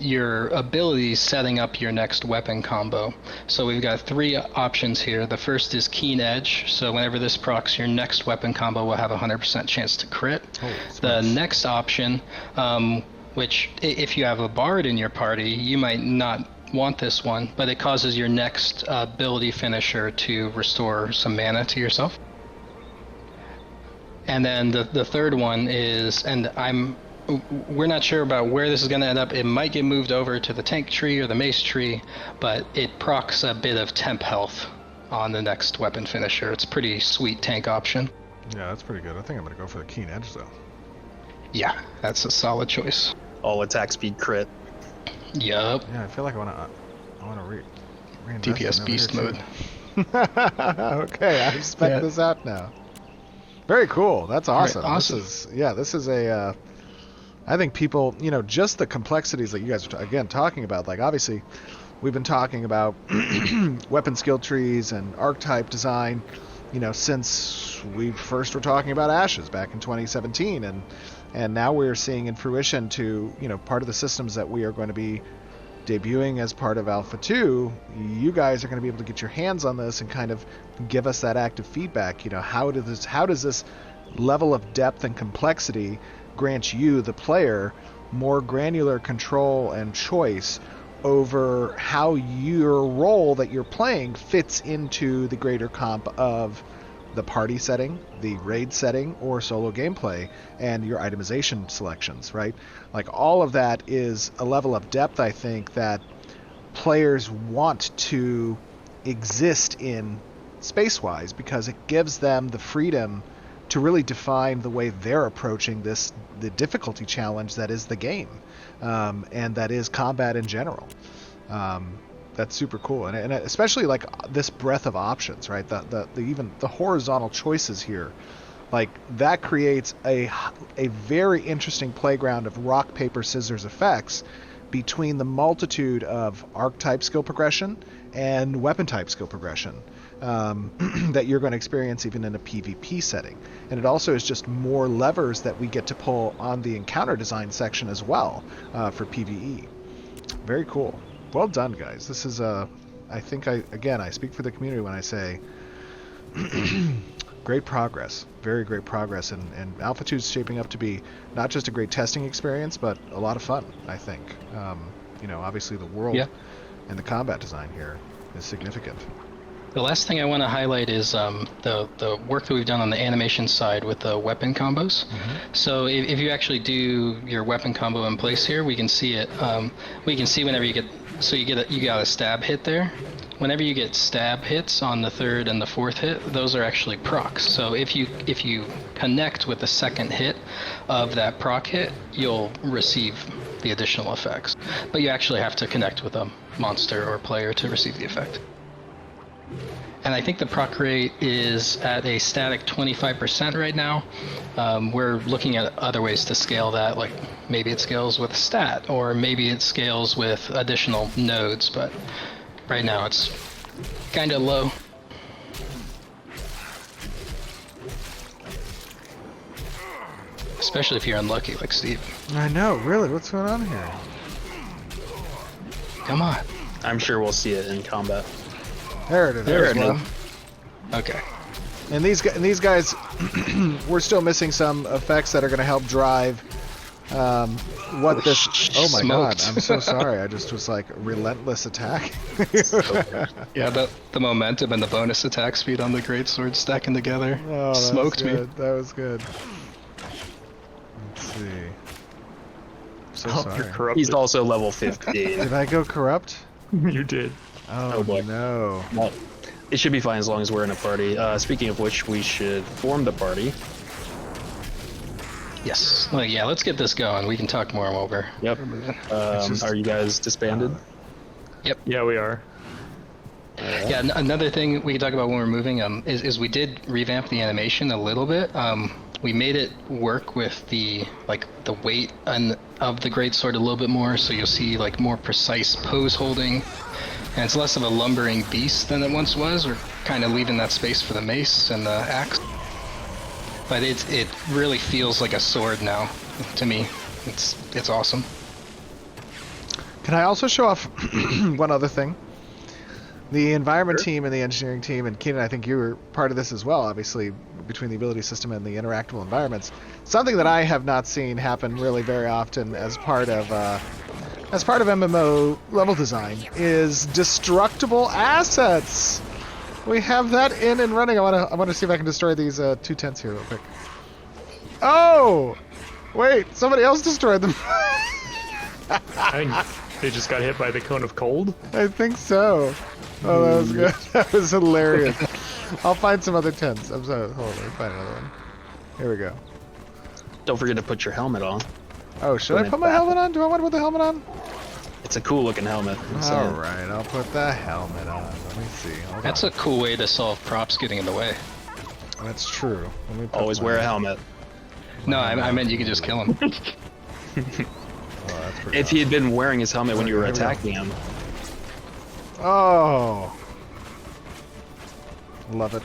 your ability setting up your next weapon combo. So we've got 3 options here. The first is Keen Edge. So whenever this procs, your next weapon combo will have a 100% chance to crit. Oh, The smokes. next option, which if you have a bard in your party, you might not want this one, but it causes your next ability finisher to restore some mana to yourself. And then the third one is, and we're not sure about where this is going to end up. It might get moved over to the tank tree or the mace tree, but it procs a bit of temp health on the next weapon finisher. It's a pretty sweet tank option. Yeah, that's pretty good. I think I'm going to go for the Keen Edge, though. Yeah, that's a solid choice. All attack speed crit. Yup. Yeah, I feel like I want to reinvest DPS in beast over mode. here, too. Okay, I spec Yeah. this out now. Very cool. That's awesome. Right, awesome. This is a. I think people, just the complexities that you guys are again talking about. Like, obviously, we've been talking about weapon skill trees and archetype design, since we first were talking about Ashes back in 2017, and now we're seeing in fruition to, part of the systems that we are going to be debuting as part of Alpha 2, you guys are going to be able to get your hands on this and kind of give us that active feedback. How does this level of depth and complexity grant you, the player, more granular control and choice over how your role that you're playing fits into the greater comp of the party setting, the raid setting, or solo gameplay, and your itemization selections, right? Like, all of that is a level of depth, I think, that players want to exist in space-wise, because it gives them the freedom to really define the way they're approaching the difficulty challenge that is the game, and that is combat in general. That's super cool, and especially like this breadth of options, right? Even the horizontal choices here, like, that creates a very interesting playground of rock paper scissors effects between the multitude of archetype skill progression and weapon type skill progression that you're going to experience even in a PvP setting. And it also is just more levers that we get to pull on the encounter design section as well for PvE. Very cool. Well done, guys. This is I think I speak for the community when I say great progress, very great progress, and Alpha 2 is shaping up to be not just a great testing experience, but a lot of fun, I think. Obviously the world and the combat design here is significant. The last thing I want to highlight is the work that we've done on the animation side with the weapon combos. Mm-hmm. So if you actually do your weapon combo in place here, we can see it. We can see whenever you get, so you got a stab hit there. Whenever you get stab hits on the 3rd and the 4th hit, those are actually procs. So if you connect with the second hit of that proc hit, you'll receive the additional effects. But you actually have to connect with a monster or player to receive the effect. And I think the proc rate is at a static 25% right now. We're looking at other ways to scale that, like maybe it scales with stat, or maybe it scales with additional nodes, but right now it's kind of low. Especially if you're unlucky, like Steve. I know, really. What's going on here? Come on. I'm sure we'll see it in combat. There it is. There it well. is. Okay. And these guys, we're still missing some effects that are going to help drive what this. Oh my god! Smoked. I'm so sorry. I just was like relentless attack. Yeah, the momentum and the bonus attack speed on the greatsword stacking together Oh, that smoked was me. good. That was good. Let's see. So Oh, sorry. you're corrupted. He's also level 15. Did I go corrupt? You did. Oh, Oh, boy. no. Well, it should be fine as long as we're in a party. Speaking of which, we should form the party. Yes. Well, yeah, let's get this going. We can talk more while we're Yep. moving. just- Are you guys disbanded? Yeah, we are. Yeah, another thing we can talk about when we're moving is we did revamp the animation a little bit. We made it work with the weight of the greatsword a little bit more, so you'll see like more precise pose holding, and it's less of a lumbering beast than it once was. We're kind of leaving that space for the mace and the axe, but it really feels like a sword now to me. It's awesome. Can I also show off one other thing? The environment team and the engineering team, and Keenan, I think you were part of this as well, obviously, between the ability system and the interactable environments. Something that I have not seen happen really very often as part of MMO level design is destructible assets. We have that in and running. I want to see if I can destroy these 2 tents here real quick. Oh! Wait, somebody else destroyed them. I think they just got hit by the cone of cold. I think so. Oh, that was good. That was hilarious. I'll find some other tents. I'm sorry. Hold on, let me find another one. Here we go. Don't forget to put your helmet on. Oh, should I put my helmet on? Do I want to put the helmet on? It's a cool looking helmet. All right, I'll put the helmet on. Let me see. Hold That's on. a cool way to solve props getting in the way. That's true. Let me put Always my- wear a helmet. No, I meant you could just kill him. Oh, that's pretty If he had been wearing his helmet when you were Here we go. attacking him. Oh. Love it.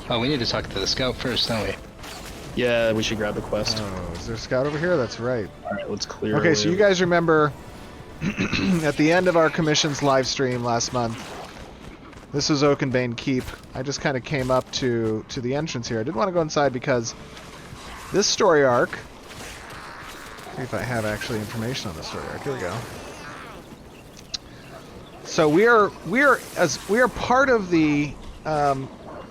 Oh, we need to talk to the scout first, don't we? Yeah, we should grab the quest. Oh, is there a scout over here? That's right. Alright, let's clear. Okay, so you guys remember at the end of our commissions live stream last month, this was Oakenbane Keep. I just kind of came up to the entrance here. I didn't want to go inside because this story arc, see if I have actually information on this story arc. Here we go. So we are part of the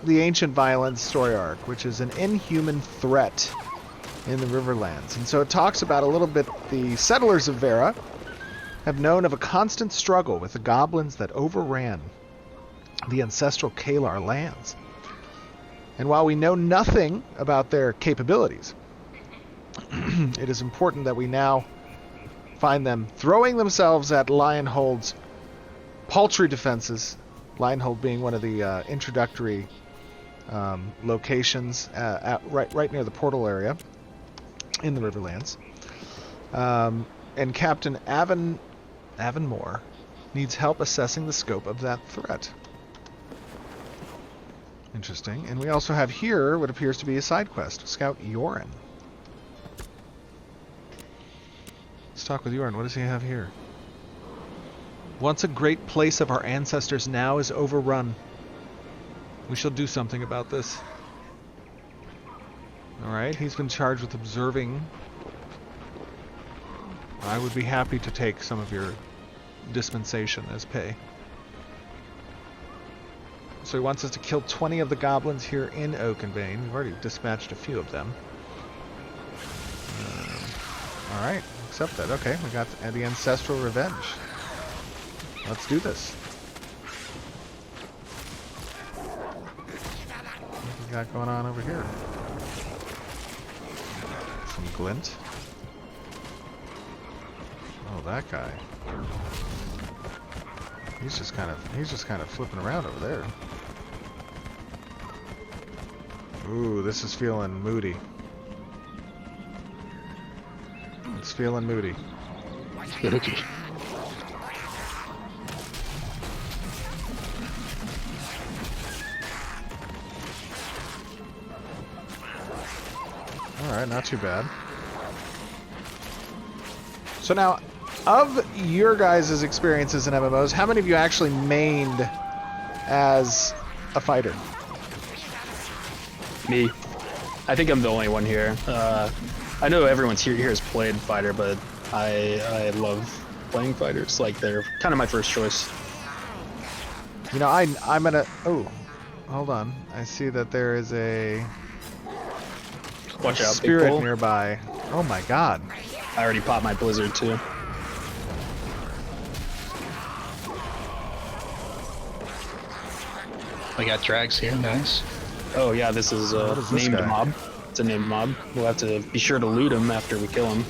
Ancient Violence story arc, which is an inhuman threat in the Riverlands. And so it talks about a little bit the settlers of Vera have known of a constant struggle with the goblins that overran the ancestral Kalar lands. And while we know nothing about their capabilities, it is important that we now find them throwing themselves at Lionhold's paltry defenses, Lionhold being one of the introductory locations right near the portal area in the Riverlands. And Captain Avonmore needs help assessing the scope of that threat. Interesting. And we also have here what appears to be a side quest. Scout Yoren. Let's talk with Yoren. What does he have here? Once a great place of our ancestors, now is overrun. We shall do something about this. Alright, he's been charged with observing. I would be happy to take some of your dispensation as pay. So he wants us to kill 20 of the goblins here in Oakenbane. We've already dispatched a few of them. Alright, accept that. Okay, we got the ancestral revenge. Let's do this. What we got going on over here? Some glint. Oh, that guy. He's just kind of flipping around over there. Ooh, this is feeling moody. It's feeling moody. Spooky. Alright, not too bad. So now, of your guys' experiences in MMOs, how many of you actually mained as a fighter? Me. I think I'm the only one here. I know everyone's here has played fighter, but I love playing fighters. Like, they're kind of my first choice. You know, I'm gonna... Oh, hold on. I see that there is a Watch out, big spirit bull. nearby. Oh my god. I already popped my blizzard too. We got drags here, nice. Oh yeah, this is a What is this named guy? mob. It's a named mob. We'll have to be sure to loot him after we kill him.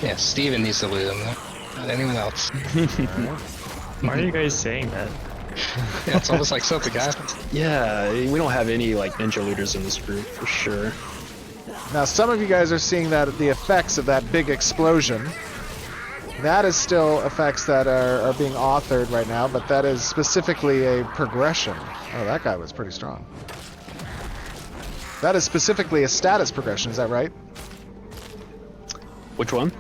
Yeah, Steven needs to loot him, not anyone else. Why are you guys saying that? Yeah, it's almost like something happened. Yeah, we don't have any like ninja looters in this group for sure. Now, some of you guys are seeing that the effects of that big explosion. That is still effects that are being authored right now, but that is specifically a progression. Oh, that guy was pretty strong. That is specifically a status progression, is that right? Which one?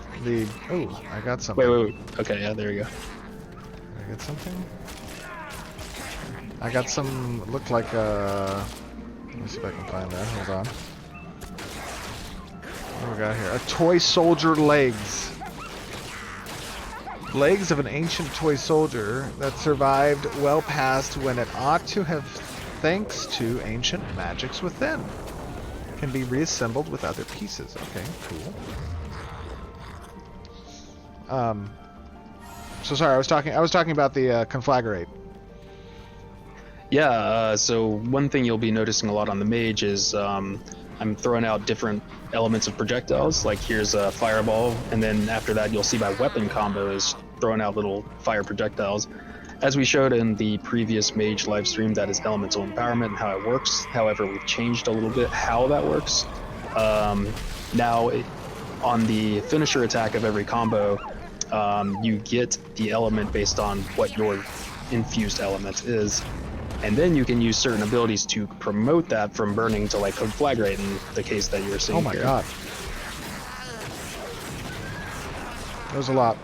Oh, I got something. Wait. Okay, yeah, there you go. Did I get something? I got some, looked like let me see if I can find that, hold on. What do we got here? A toy soldier legs. Legs of an ancient toy soldier that survived well past when it ought to have, thanks to ancient magics within. Can be reassembled with other pieces. Okay, cool. So sorry, I was talking about the conflagrate. Yeah, so one thing you'll be noticing a lot on the mage is I'm throwing out different elements of projectiles. Like here's a fireball, and then after that you'll see my weapon combo is throwing out little fire projectiles. As we showed in the previous mage live stream, that is elemental empowerment and how it works. However, we've changed a little bit how that works. Now, on the finisher attack of every combo, you get the element based on what your infused element is. And then you can use certain abilities to promote that from burning to like conflagrate in the case that you were seeing. Oh my here. god. That was a lot.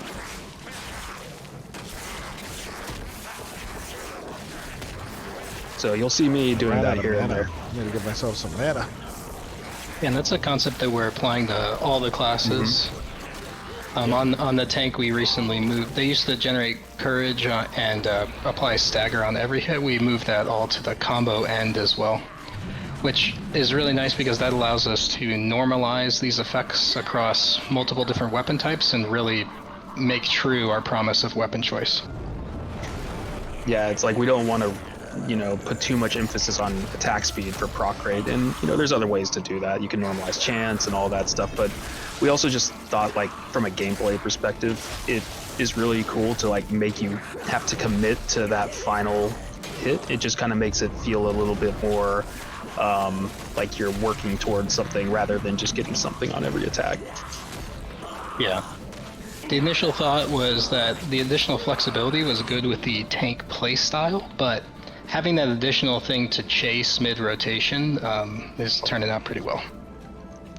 So you'll see me doing that here and there. I need to give myself some mana. Yeah, and that's a concept that we're applying to all the classes. On the tank, we recently moved. They used to generate courage and apply stagger on every hit. We moved that all to the combo end as well, which is really nice because that allows us to normalize these effects across multiple different weapon types and really make true our promise of weapon choice. Yeah, it's like we don't want to, put too much emphasis on attack speed for proc rate, and there's other ways to do that. You can normalize chance and all that stuff, but we also just thought, like, from a gameplay perspective, it is really cool to like make you have to commit to that final hit. It just kind of makes it feel a little bit more like you're working towards something rather than just getting something on every attack. Yeah. The initial thought was that the additional flexibility was good with the tank playstyle, but having that additional thing to chase mid-rotation is turning out pretty well.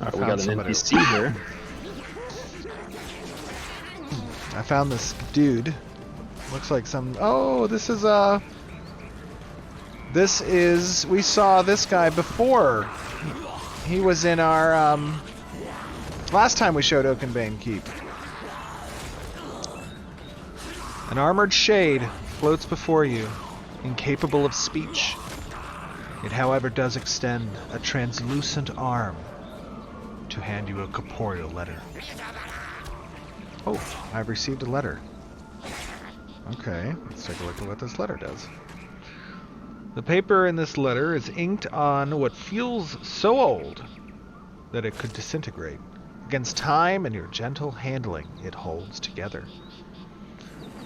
Alright, we got an NPC here. I found this dude. Looks like some... Oh, this is... We saw this guy before. He was in our... Last time we showed Oakenbane Keep. An armored shade floats before you, incapable of speech. It, however, does extend a translucent arm to hand you a corporeal letter. Oh, I've received a letter. Okay, let's take a look at what this letter does. The paper in this letter is inked on what feels so old that it could disintegrate. Against time and your gentle handling, it holds together.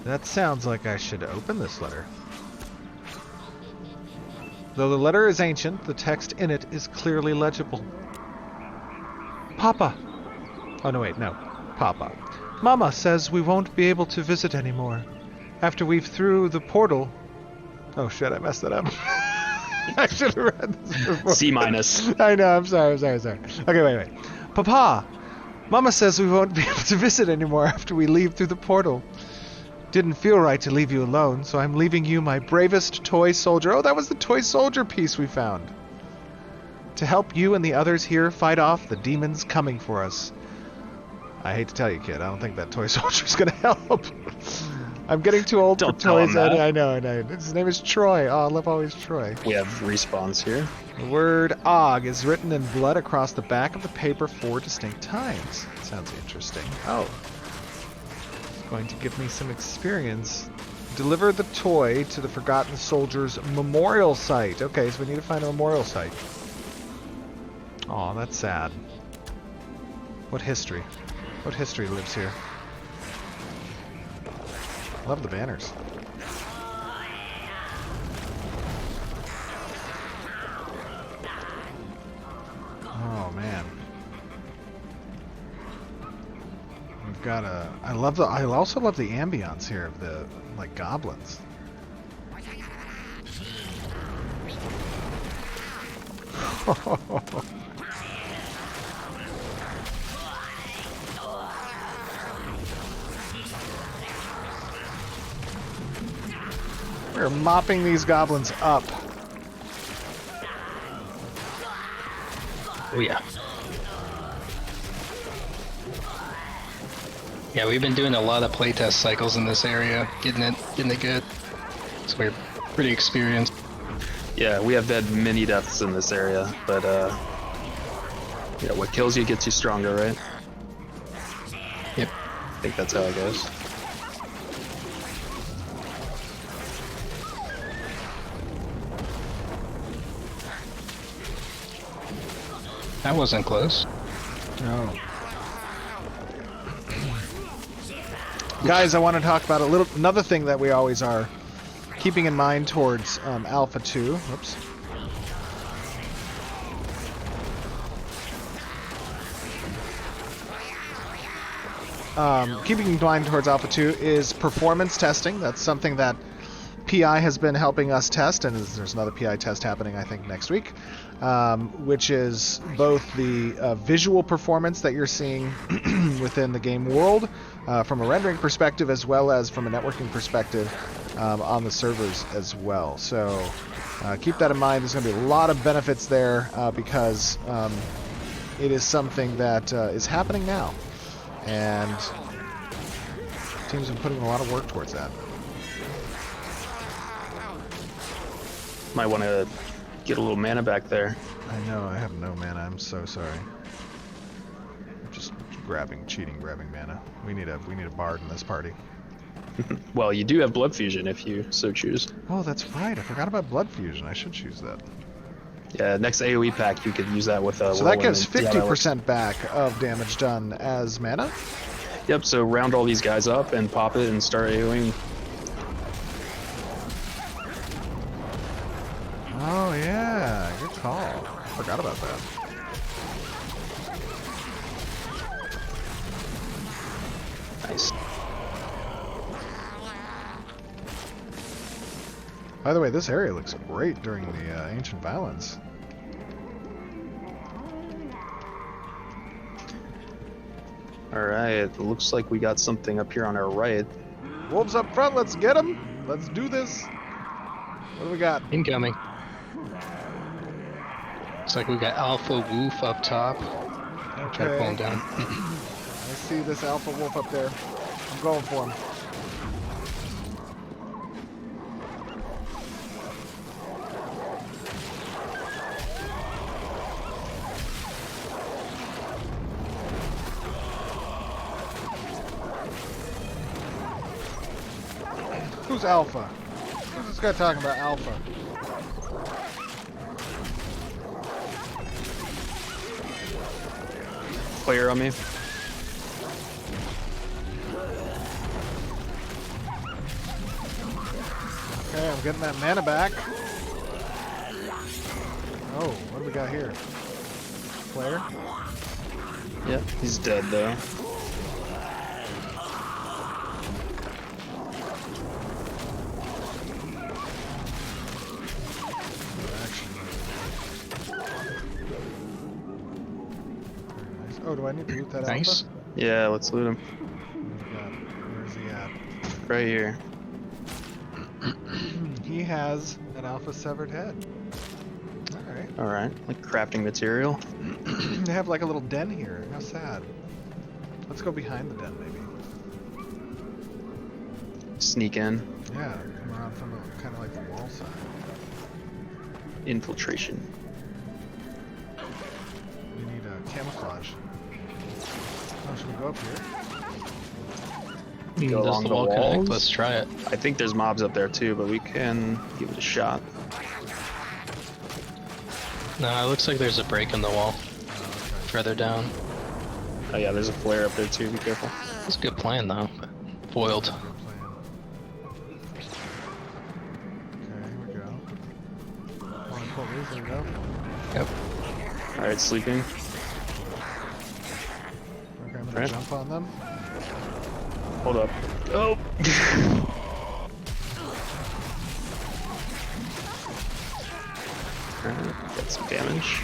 That sounds like I should open this letter. Though the letter is ancient, the text in it is clearly legible. Papa! Oh, no, wait, no. Papa. Mama says we won't be able to visit anymore. After we've through the portal... Oh, shit, I messed that up. I should have read this before. C-. I know, I'm sorry. Okay, wait. Papa! Mama says we won't be able to visit anymore after we leave through the portal. Didn't feel right to leave you alone, so I'm leaving you my bravest toy soldier. Oh, that was the toy soldier piece we found. To help you and the others here fight off the demons coming for us. I hate to tell you, kid, I don't think that toy soldier's gonna help. I'm getting too old for toys. I know. His name is Troy. Oh, I love always Troy. We have respawns here. The word Og is written in blood across the back of the paper 4 distinct times. Sounds interesting. Oh. Going to give me some experience. Deliver the toy to the Forgotten Soldier's memorial site. Okay, so we need to find a memorial site. Aw, that's sad. What history? What history lives here? Love the banners. I also love the ambiance here of the like goblins. We're mopping these goblins up. Oh yeah. Yeah, we've been doing a lot of playtest cycles in this area, getting it good. So we're pretty experienced. Yeah, we have had many deaths in this area, but yeah, what kills you gets you stronger, right? Yep. I think that's how it goes. That wasn't close. No. Guys, I want to talk about another thing that we always are keeping in mind towards Alpha 2. Whoops. Keeping in mind towards Alpha 2 is performance testing. That's something that PI has been helping us test, and there's another PI test happening, I think, next week, which is both the visual performance that you're seeing within the game world from a rendering perspective, as well as from a networking perspective on the servers as well. So keep that in mind. There's going to be a lot of benefits there because it is something that is happening now, and teams have been putting a lot of work towards that. Might want to get a little mana back there. I know, I have no mana. I'm so sorry. I'm just cheating grabbing mana. We need a bard in this party. Well, you do have blood fusion if you so choose. Oh, that's right. I forgot about blood fusion. I should choose that. Yeah, next AoE pack you could use that with a. So that gives 50% back of damage done as mana? Yep, so round all these guys up and pop it and start AoEing. Oh yeah, good call. Forgot about that. Nice. By the way, this area looks great during the Ancient Violence. Alright, looks like we got something up here on our right. Wolves up front, let's get them! Let's do this! What do we got? Incoming. Looks like we got Alpha Wolf up top. Try to pull him down. I see this Alpha Wolf up there. I'm going for him. Who's Alpha? Who's this guy talking about Alpha? Player on me. Okay, I'm getting that mana back. Oh, what do we got here? Player? Yep, he's dead though. Oh, do I need to loot that Nice. Alpha? Yeah, let's loot him. Where's he at? Right here. He has an Alpha severed head. Alright. Alright, like crafting material. They have like a little den here. How sad. Let's go behind the den, maybe. Sneak in. Yeah, come around from kind of like the wall side. Infiltration. We need a camouflage. Oh, should we go up here? Go Does along the the wall connect? walls? Let's try it. I think there's mobs up there too, but we can give it a shot. No, it looks like there's a break in the wall. Further down. Oh yeah, there's a flare up there too, be careful. It's a good plan though. Foiled. Good plan. Okay, here we go. One pull these, there we go. Yep. Alright, sleeping. Okay, I'm gonna Right. jump on them. Hold up. Oh! Alright, got some damage.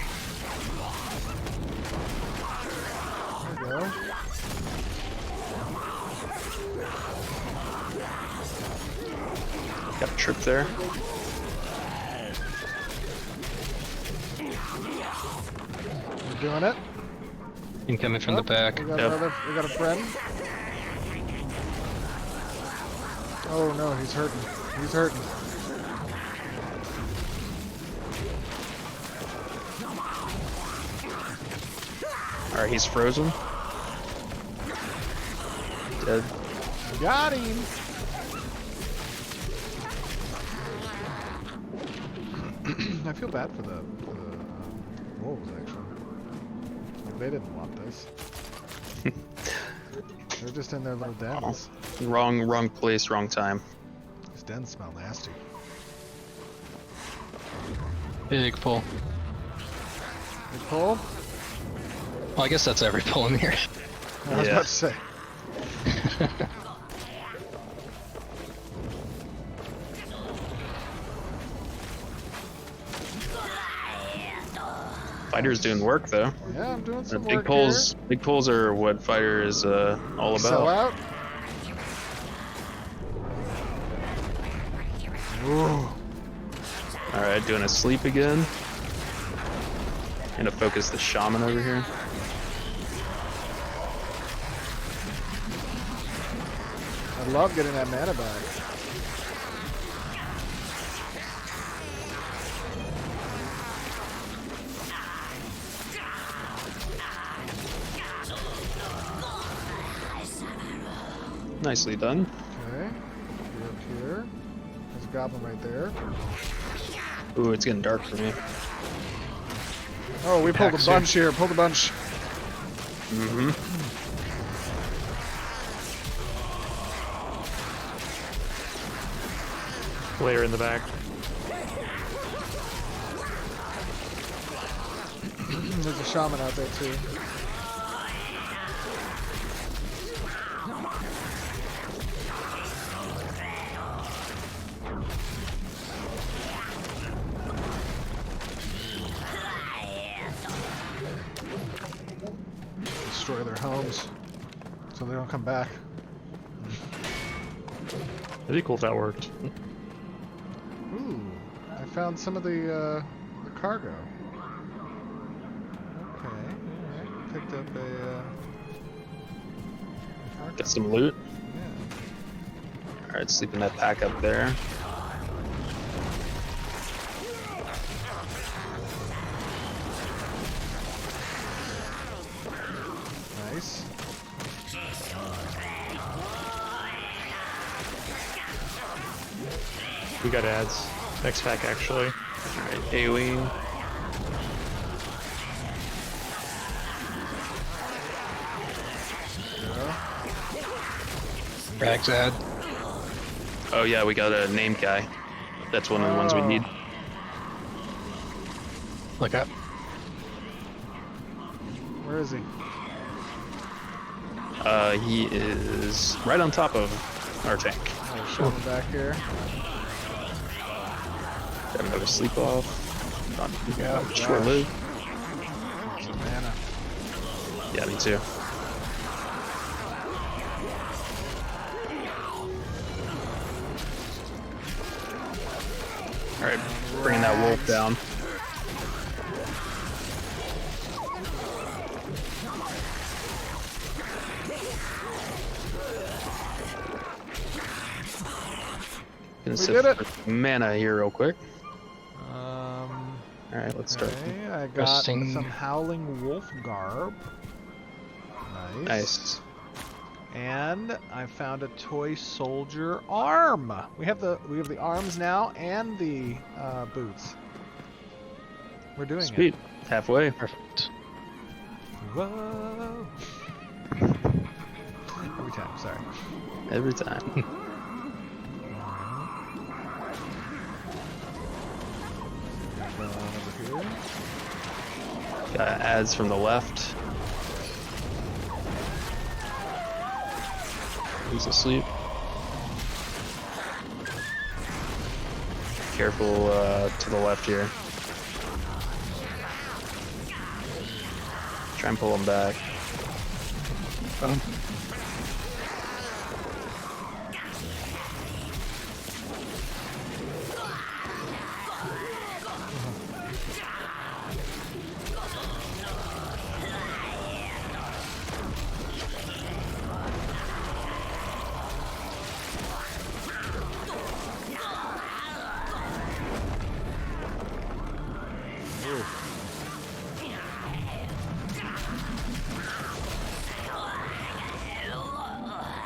There we go. Got a trip there. We're doing it. Incoming from the back. We got Yep. we got a friend. Oh no, he's hurting. He's hurting. Alright, he's frozen. Dead. Got him. I feel bad for the wolves actually. Like, they didn't want this. They're just in their little dens. Wrong place, wrong time. These dens smell nasty. Big pull. Big pull? Well, I guess that's every pull in here. I was Yeah. about to say. Fighter's doing work though. Yeah, I'm doing some Big work pulls. Big pulls are what Fighter is all here. Sell about. out. Ooh. All right, doing a sleep again. Gonna focus the shaman over here. I love getting that mana back. Nicely done. Okay. Get up here. There's a goblin right there. Ooh, it's getting dark for me. Oh, we pulled a Packs here. bunch here. Pulled a bunch. Mm-hmm. Layer in the back. There's a shaman out there too. Destroy their homes so they don't come back. It'd be cool if that worked. Ooh, I found some of the cargo. Okay, alright. Picked up a cargo. Got some loot. Yeah. All right, sleeping that pack up there. Nice. We got ads. Next pack, actually. All right, AoE. Rags ad. Oh yeah, we got a named guy. That's one of the ones we need. Look up. Where is he? He is right on top of our tank. Oh, shaman back here. Got another sleep off. Yeah, Short live. Some mana. Yeah, me too. All right, bringing that wolf down. Gonna We did it. for mana here real quick. All All right, let's start. Okay, I got Resting. some howling wolf garb. Nice. Nice. And I found a toy soldier arm. We have the arms now and the boots. We're doing Sweet. Halfway. Perfect. it. Whoa. Every time, sorry. Every time. Over here. Got ads from the left. He's asleep. Careful to the left here. Try and pull him back.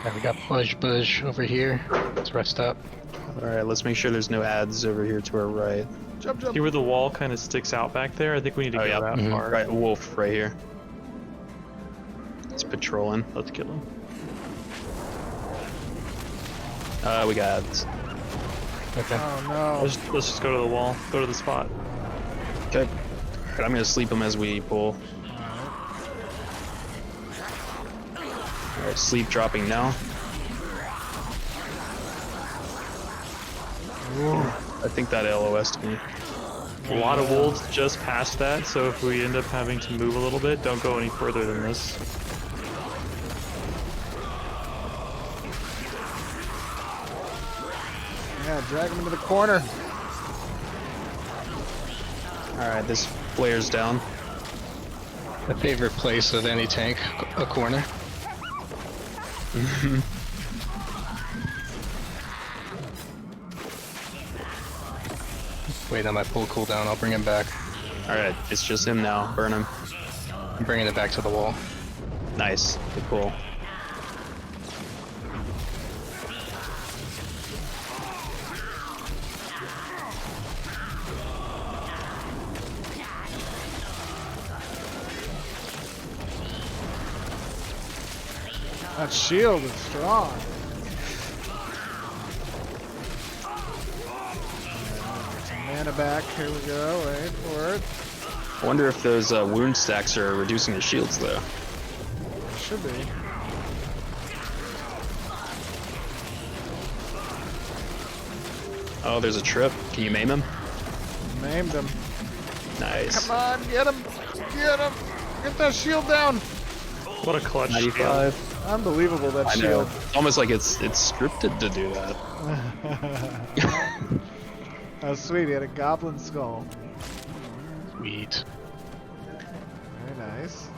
Yeah, we got Buzz over here. Let's rest up. Alright, let's make sure there's no ads over here to our right. Jump, jump. See where the wall kind of sticks out back there? I think we need to go that far. Right, wolf right here. It's patrolling. Let's kill him. We got ads. Okay. Oh no. Let's just go to the wall. Go to the spot. Okay. Alright, I'm gonna sleep him as we pull. Alright, sleep dropping now. I think that LOS'd me. A lot of wolves just past that, so if we end up having to move a little bit, don't go any further than this. Yeah, drag him into the corner. Alright, this flare's down. The favorite place of any tank, a corner. Wait on my pull cooldown, I'll bring him back. Alright, it's just him now. Burn him. I'm bringing it back to the wall. Nice. Good pull. That shield is strong. Some mana back. Here we go. Wait for it. I wonder if those wound stacks are reducing his shields though. Should be. Oh, there's a trip. Can you maim him? Maimed him. Nice. Come on, get him! Get him! Get that shield down! What a clutch. 95. Unbelievable, that I know. shield. It's almost like it's scripted to do that. Oh, sweet, he had a goblin skull. Sweet. Very nice.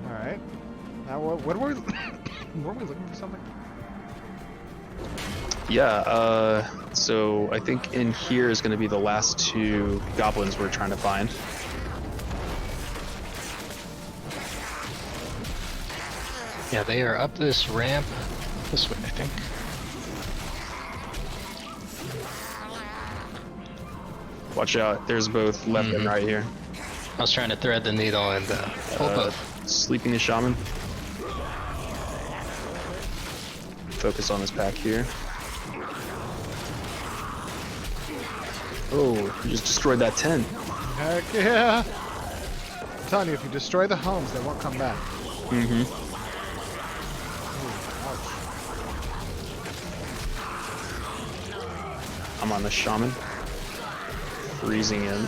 Alright. Now, what were we... were we looking for something? Yeah, so I think in here is going to be the last two goblins we're trying to find. Yeah, they are up this ramp. This way, I think. Watch out, there's both left and right here. I was trying to thread the needle and pull both. Sleeping the shaman. Focus on his pack here. Oh, you just destroyed that tent. Heck yeah! I'm telling you, if you destroy the homes, they won't come back. Mm-hmm. I'm on the shaman. Freezing in.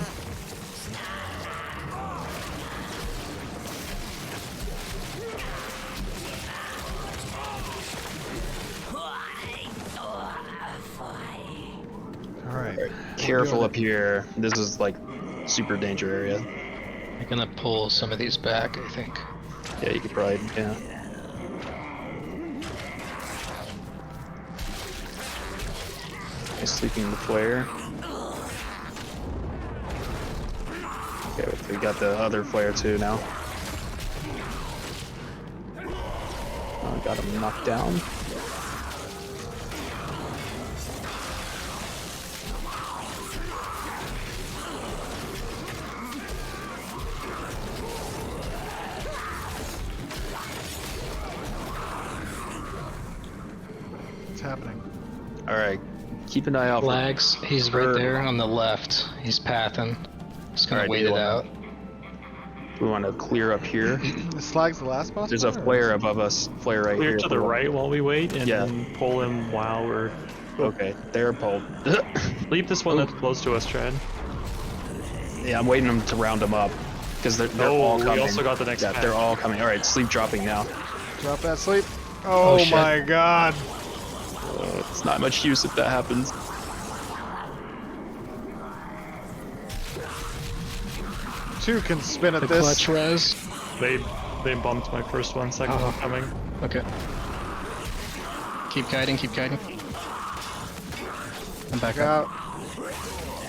Alright. Careful up here. This is like super danger area. I'm gonna pull some of these back, I think. Yeah, you could probably, yeah. Nice sleeping the flare. Okay, we got the other flare too now. Oh, got him knocked down. What's happening? Alright, keep an eye out for Flags, he's right there on the left. He's pathing. Just gonna Alright, wait either it one. out. We want to clear up here. The slag's the last boss. There's a flare above us. Flare right Clear here. to the right while we wait, and Yeah. then pull him while we're. Okay, they're pulled. Leave this one that's close to us, Trad. Yeah, I'm waiting them to round them up because they're all we coming. also got the next Yeah, pack. they're all coming. All right, sleep dropping now. Drop that sleep. Oh, shit. my god. It's not much use if that happens. Two can spin at The this. clutch res. They bumped my first one, second one coming. Okay. Keep guiding, keep guiding. I'm back up. Out.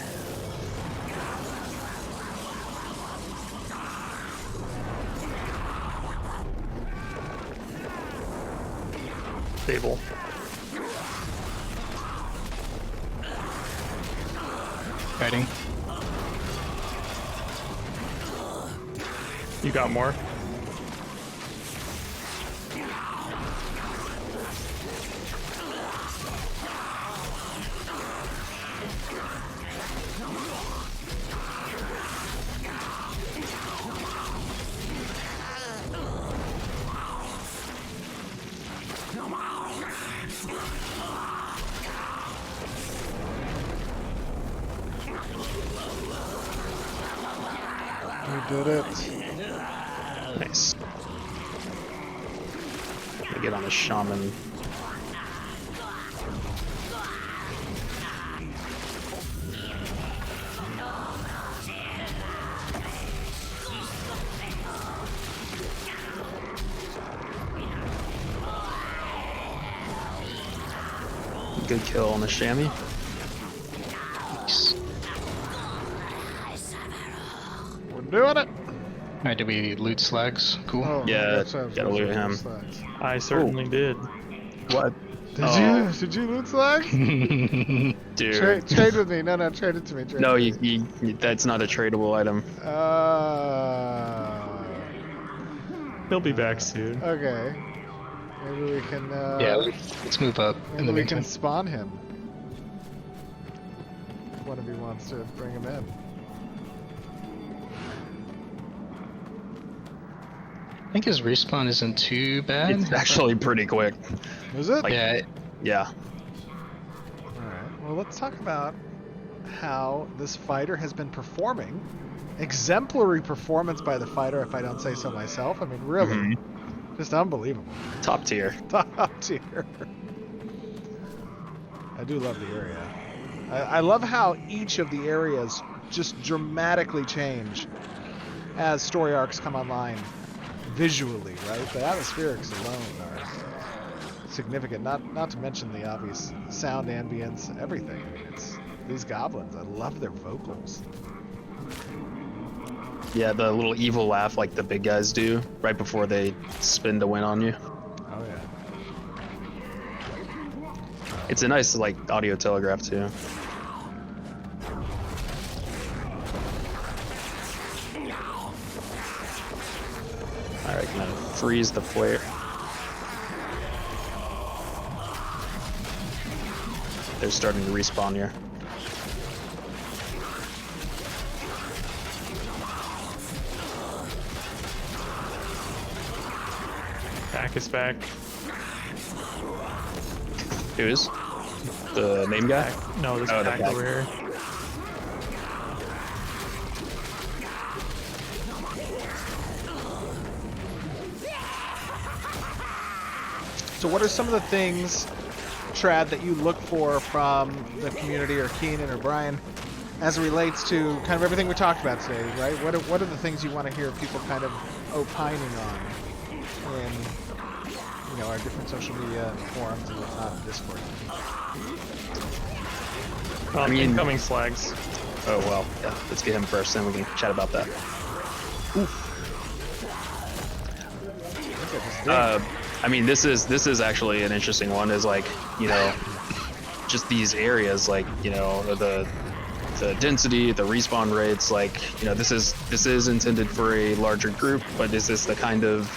Stable. Guiding. You got more? We did it. Nice. Let me get on the shaman. Good kill on the chamois. Nice. We're doing it. Alright, did we loot slags? Cool. Oh, Yeah, that's what I was gotta gonna loot say, him. slags. I certainly did. What? Did you loot slags? Dude. Trade with me. No, trade it to me. Trade No, it to me. that's not a tradable item. He'll be back soon. Okay. Maybe we can. Yeah, let's move up in Maybe the we meantime. can spawn him. One of you wants to bring him in. I think his respawn isn't too bad. It's actually pretty quick. Is it? Like- Yeah, Yeah. Alright. Well, let's talk about how this fighter has been performing. Exemplary performance by the fighter, if I don't say so myself. I mean, really. Mhm. Just unbelievable. Top tier. Top tier. I do love the area. I love how each of the areas just dramatically change as story arcs come online visually, right? The atmospherics alone are significant, not to mention the obvious sound ambience, everything. I mean, it's these goblins, I love their vocals. Yeah, the little evil laugh like the big guys do right before they spin to win on you. Oh yeah. It's a nice like audio telegraph too. Alright, gonna freeze the flare. They're starting to respawn here. Back is back. Who's? The name guy? No, this Oh, the pack pack. over here. So what are some of the things, Trad, that you look for from the community, or Keenan or Brian, as it relates to kind of everything we talked about today, right? What are the things you want to hear people kind of opining on in, our different social media and forums and whatnot, Discord? Incoming slags. Oh well, yeah. Let's get him first, then we can chat about that. I mean, this is actually an interesting one. Is like, just these areas, like, the density, the respawn rates. Like, this is intended for a larger group, but is this the kind of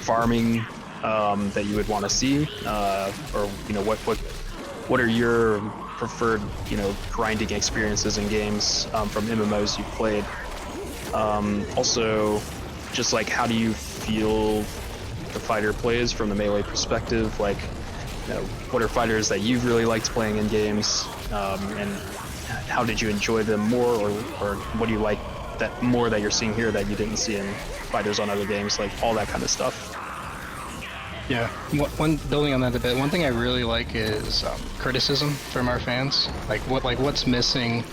farming that you would want to see, or what are your preferred grinding experiences in games from MMOs you've played? Also, just like how do you feel the fighter plays from the melee perspective? Like, you know, what are fighters that you've really liked playing in games, and how did you enjoy them more, or what do you like that more that you're seeing here that you didn't see in fighters on other games? Like all that kind of stuff. Yeah, one building on that a bit. One thing I really like is criticism from our fans. Like what's missing,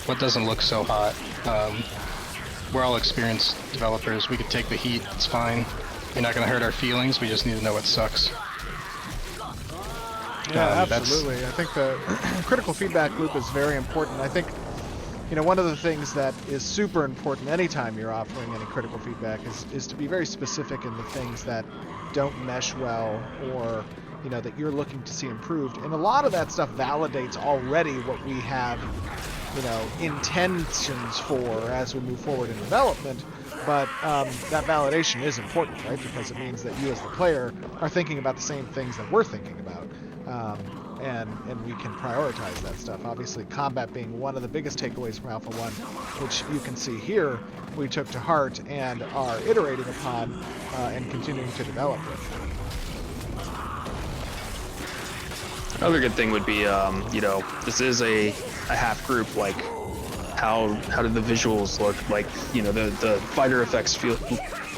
what doesn't look so hot. We're all experienced developers. We could take the heat. It's fine. You're not going to hurt our feelings. We just need to know what sucks. Yeah, absolutely. I think the critical feedback loop is very important. I think, you know, one of the things that is super important anytime you're offering any critical feedback is to be very specific in the things that don't mesh well, or, you know, that you're looking to see improved. And a lot of that stuff validates already what we have, you know, intentions for as we move forward in development. But that validation is important, right? Because it means that you as the player are thinking about the same things that we're thinking about. And we can prioritize that stuff. Obviously, combat being one of the biggest takeaways from Alpha 1, which you can see here, we took to heart and are iterating upon and continuing to develop with. Another good thing would be, you know, this is a half group. Like, how did the visuals look? Like, you know, the fighter effects feel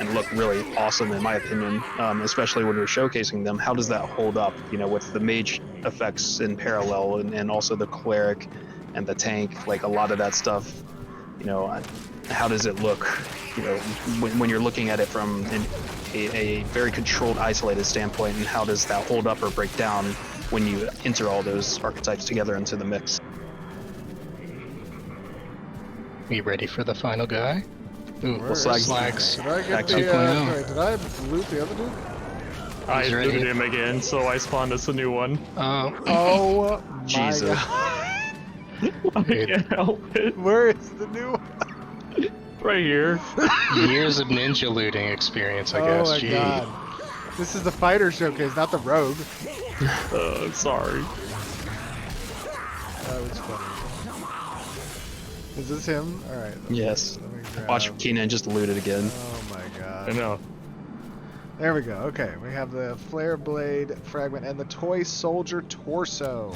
and look really awesome in my opinion, especially when we're showcasing them. How does that hold up, you know, with the mage effects in parallel, and also the cleric and the tank? Like, a lot of that stuff, you know, how does it look, you know, when you're looking at it from a very controlled, isolated standpoint, and how does that hold up or break down when you enter all those archetypes together into the mix? Are you ready for the final guy? Ooh, Slags. Did I get the, did I loot the other dude? I looted him again, so I spawned us a new one. Oh my Jesus. God. I can't help it. Where is the new one? Right here. Years of ninja looting experience, I guess. Oh my God. This is the fighter showcase, not the rogue. Sorry. That was funny. Is this him? Alright. Yes. Watch Keenan just loot it again. Oh my God. I know. There we go. Okay, we have the flare blade fragment and the toy soldier torso.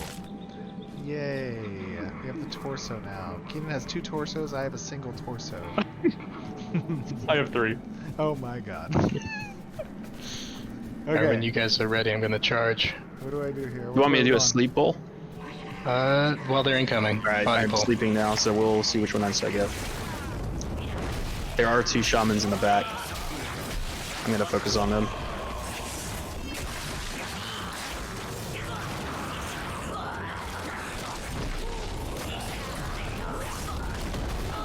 Yay. We have the torso now. Keenan has 2 torsos. I have a single torso. I have 3. Oh my God. Okay. Right, when you guys are ready, I'm going to charge. What do I do here? You want me to do a sleep bowl? Well, they're incoming. Alright, I'm sleeping now, so we'll see which one I get. There are 2 shamans in the back. I'm gonna focus on them.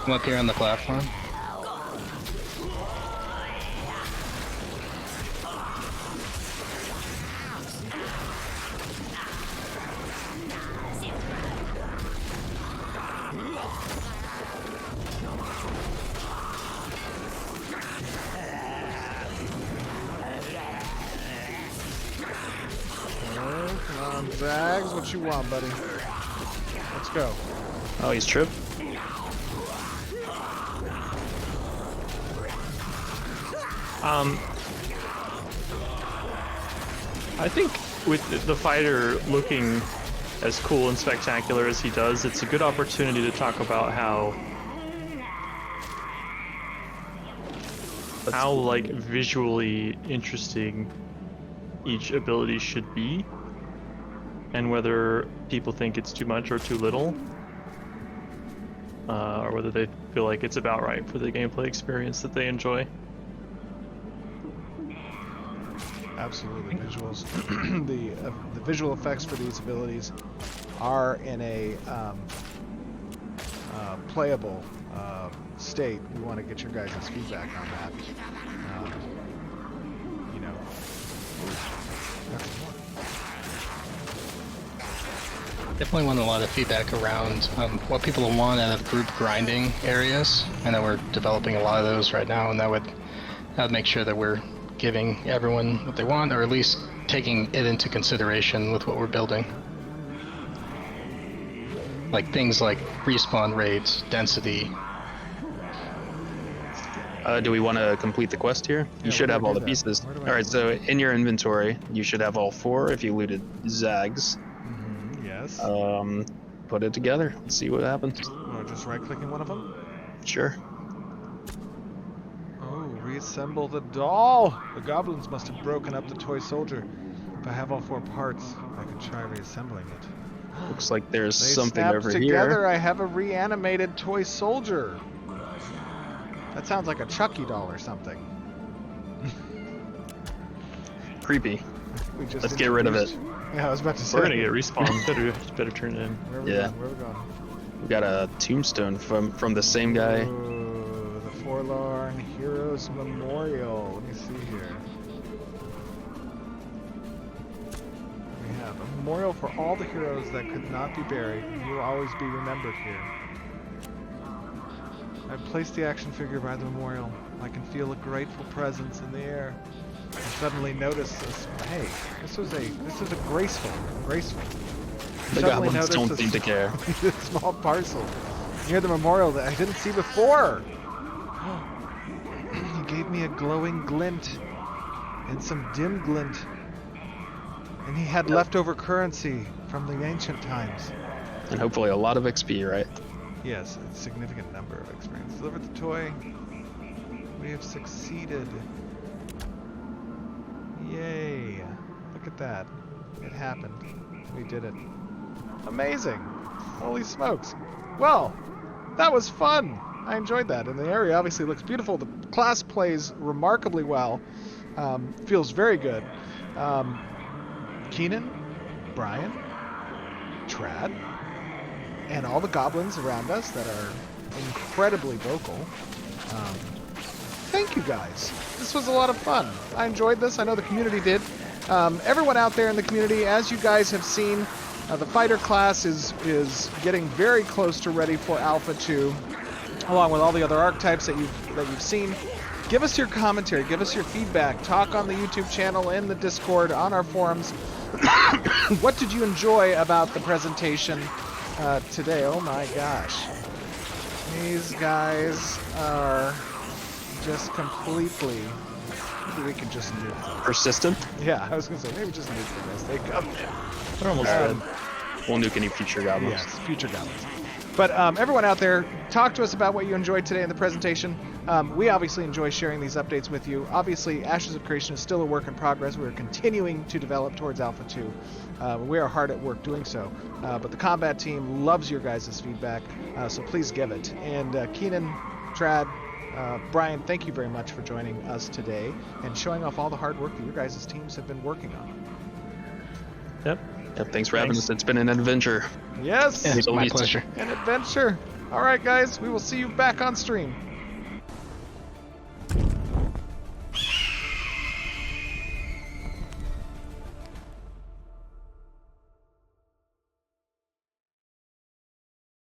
Come up here on the platform. Zags, what you want, buddy? Let's go. Oh, he's tripped. I think with the fighter looking as cool and spectacular as he does, it's a good opportunity to talk about how like visually interesting each ability should be, and whether people think it's too much or too little, or whether they feel like it's about right for the gameplay experience that they enjoy. Absolutely, visuals. The visual effects for these abilities are in a playable state. We want to get your guys' feedback on that. You know. Definitely want a lot of feedback around what people want out of group grinding areas. I know we're developing a lot of those right now, and that would make sure that we're giving everyone what they want, or at least taking it into consideration with what we're building. Like things like respawn rates, density. Do we want to complete the quest here? Yeah, You should where have do I all do the that? pieces. Where do I All do right, so in your inventory, you should have all 4 if you looted Zags. Yes. Put it together. Let's see what happens. Oh, just right-clicking one of them? Sure. Oh, reassemble the doll! The goblins must have broken up the toy soldier. If I have all 4 parts, I can try reassembling it. Looks like there's They something snapped over together. here. I have a reanimated toy soldier. That sounds like a Chucky doll or something. Creepy. We just Let's get rid of it. introduced- Yeah, I was about to say. We're gonna get respawned. better turn it in. Where are we Yeah. going? Where are we going? We got a tombstone from the same guy. Ooh, the Forlorn Heroes Memorial. Let me see here. We have a memorial for all the heroes that could not be buried, and you will always be remembered here. I placed the action figure by the memorial. I can feel a grateful presence in the air. I suddenly noticed this. Hey, this is a graceful. I The suddenly goblins noticed don't this- seem to care. a small parcel near the memorial that I didn't see before. He gave me a glowing glint and some dim glint, and he had leftover currency from the ancient times. And hopefully a lot of XP, right? Yes, a significant number of experience. Deliver the toy. We have succeeded. Yay. Look at that. It happened. We did it. Amazing. Holy smokes. Well, that was fun. I enjoyed that. And the area obviously looks beautiful. The class plays remarkably well. Feels very good. Keenan, Brian, Trad, and all the goblins around us that are incredibly vocal. Thank you guys. This was a lot of fun. I enjoyed this. I know the community did. Everyone out there in the community, as you guys have seen, the fighter class is getting very close to ready for Alpha 2, along with all the other archetypes that you've seen. Give us your commentary. Give us your feedback. Talk on the YouTube channel, in the Discord, on our forums. What did you enjoy about the presentation today? Oh my gosh. These guys are just completely... Maybe we could just nuke them. Persistent. Yeah, I was going to say, maybe just nuke them as they come. They're almost dead. We'll nuke any future goblins. Yes, future goblins. But everyone out there, talk to us about what you enjoyed today in the presentation. We obviously enjoy sharing these updates with you. Obviously, Ashes of Creation is still a work in progress. We're continuing to develop towards Alpha 2. We are hard at work doing so. But the combat team loves your guys' feedback, so please give it. And Keenan, Trad, Brian, thank you very much for joining us today and showing off all the hard work that your guys' teams have been working on. Yep. Yep, thanks for having us. It's been an adventure. Yes, It's my Absolutely. pleasure. an adventure. All right, guys, we will see you back on stream.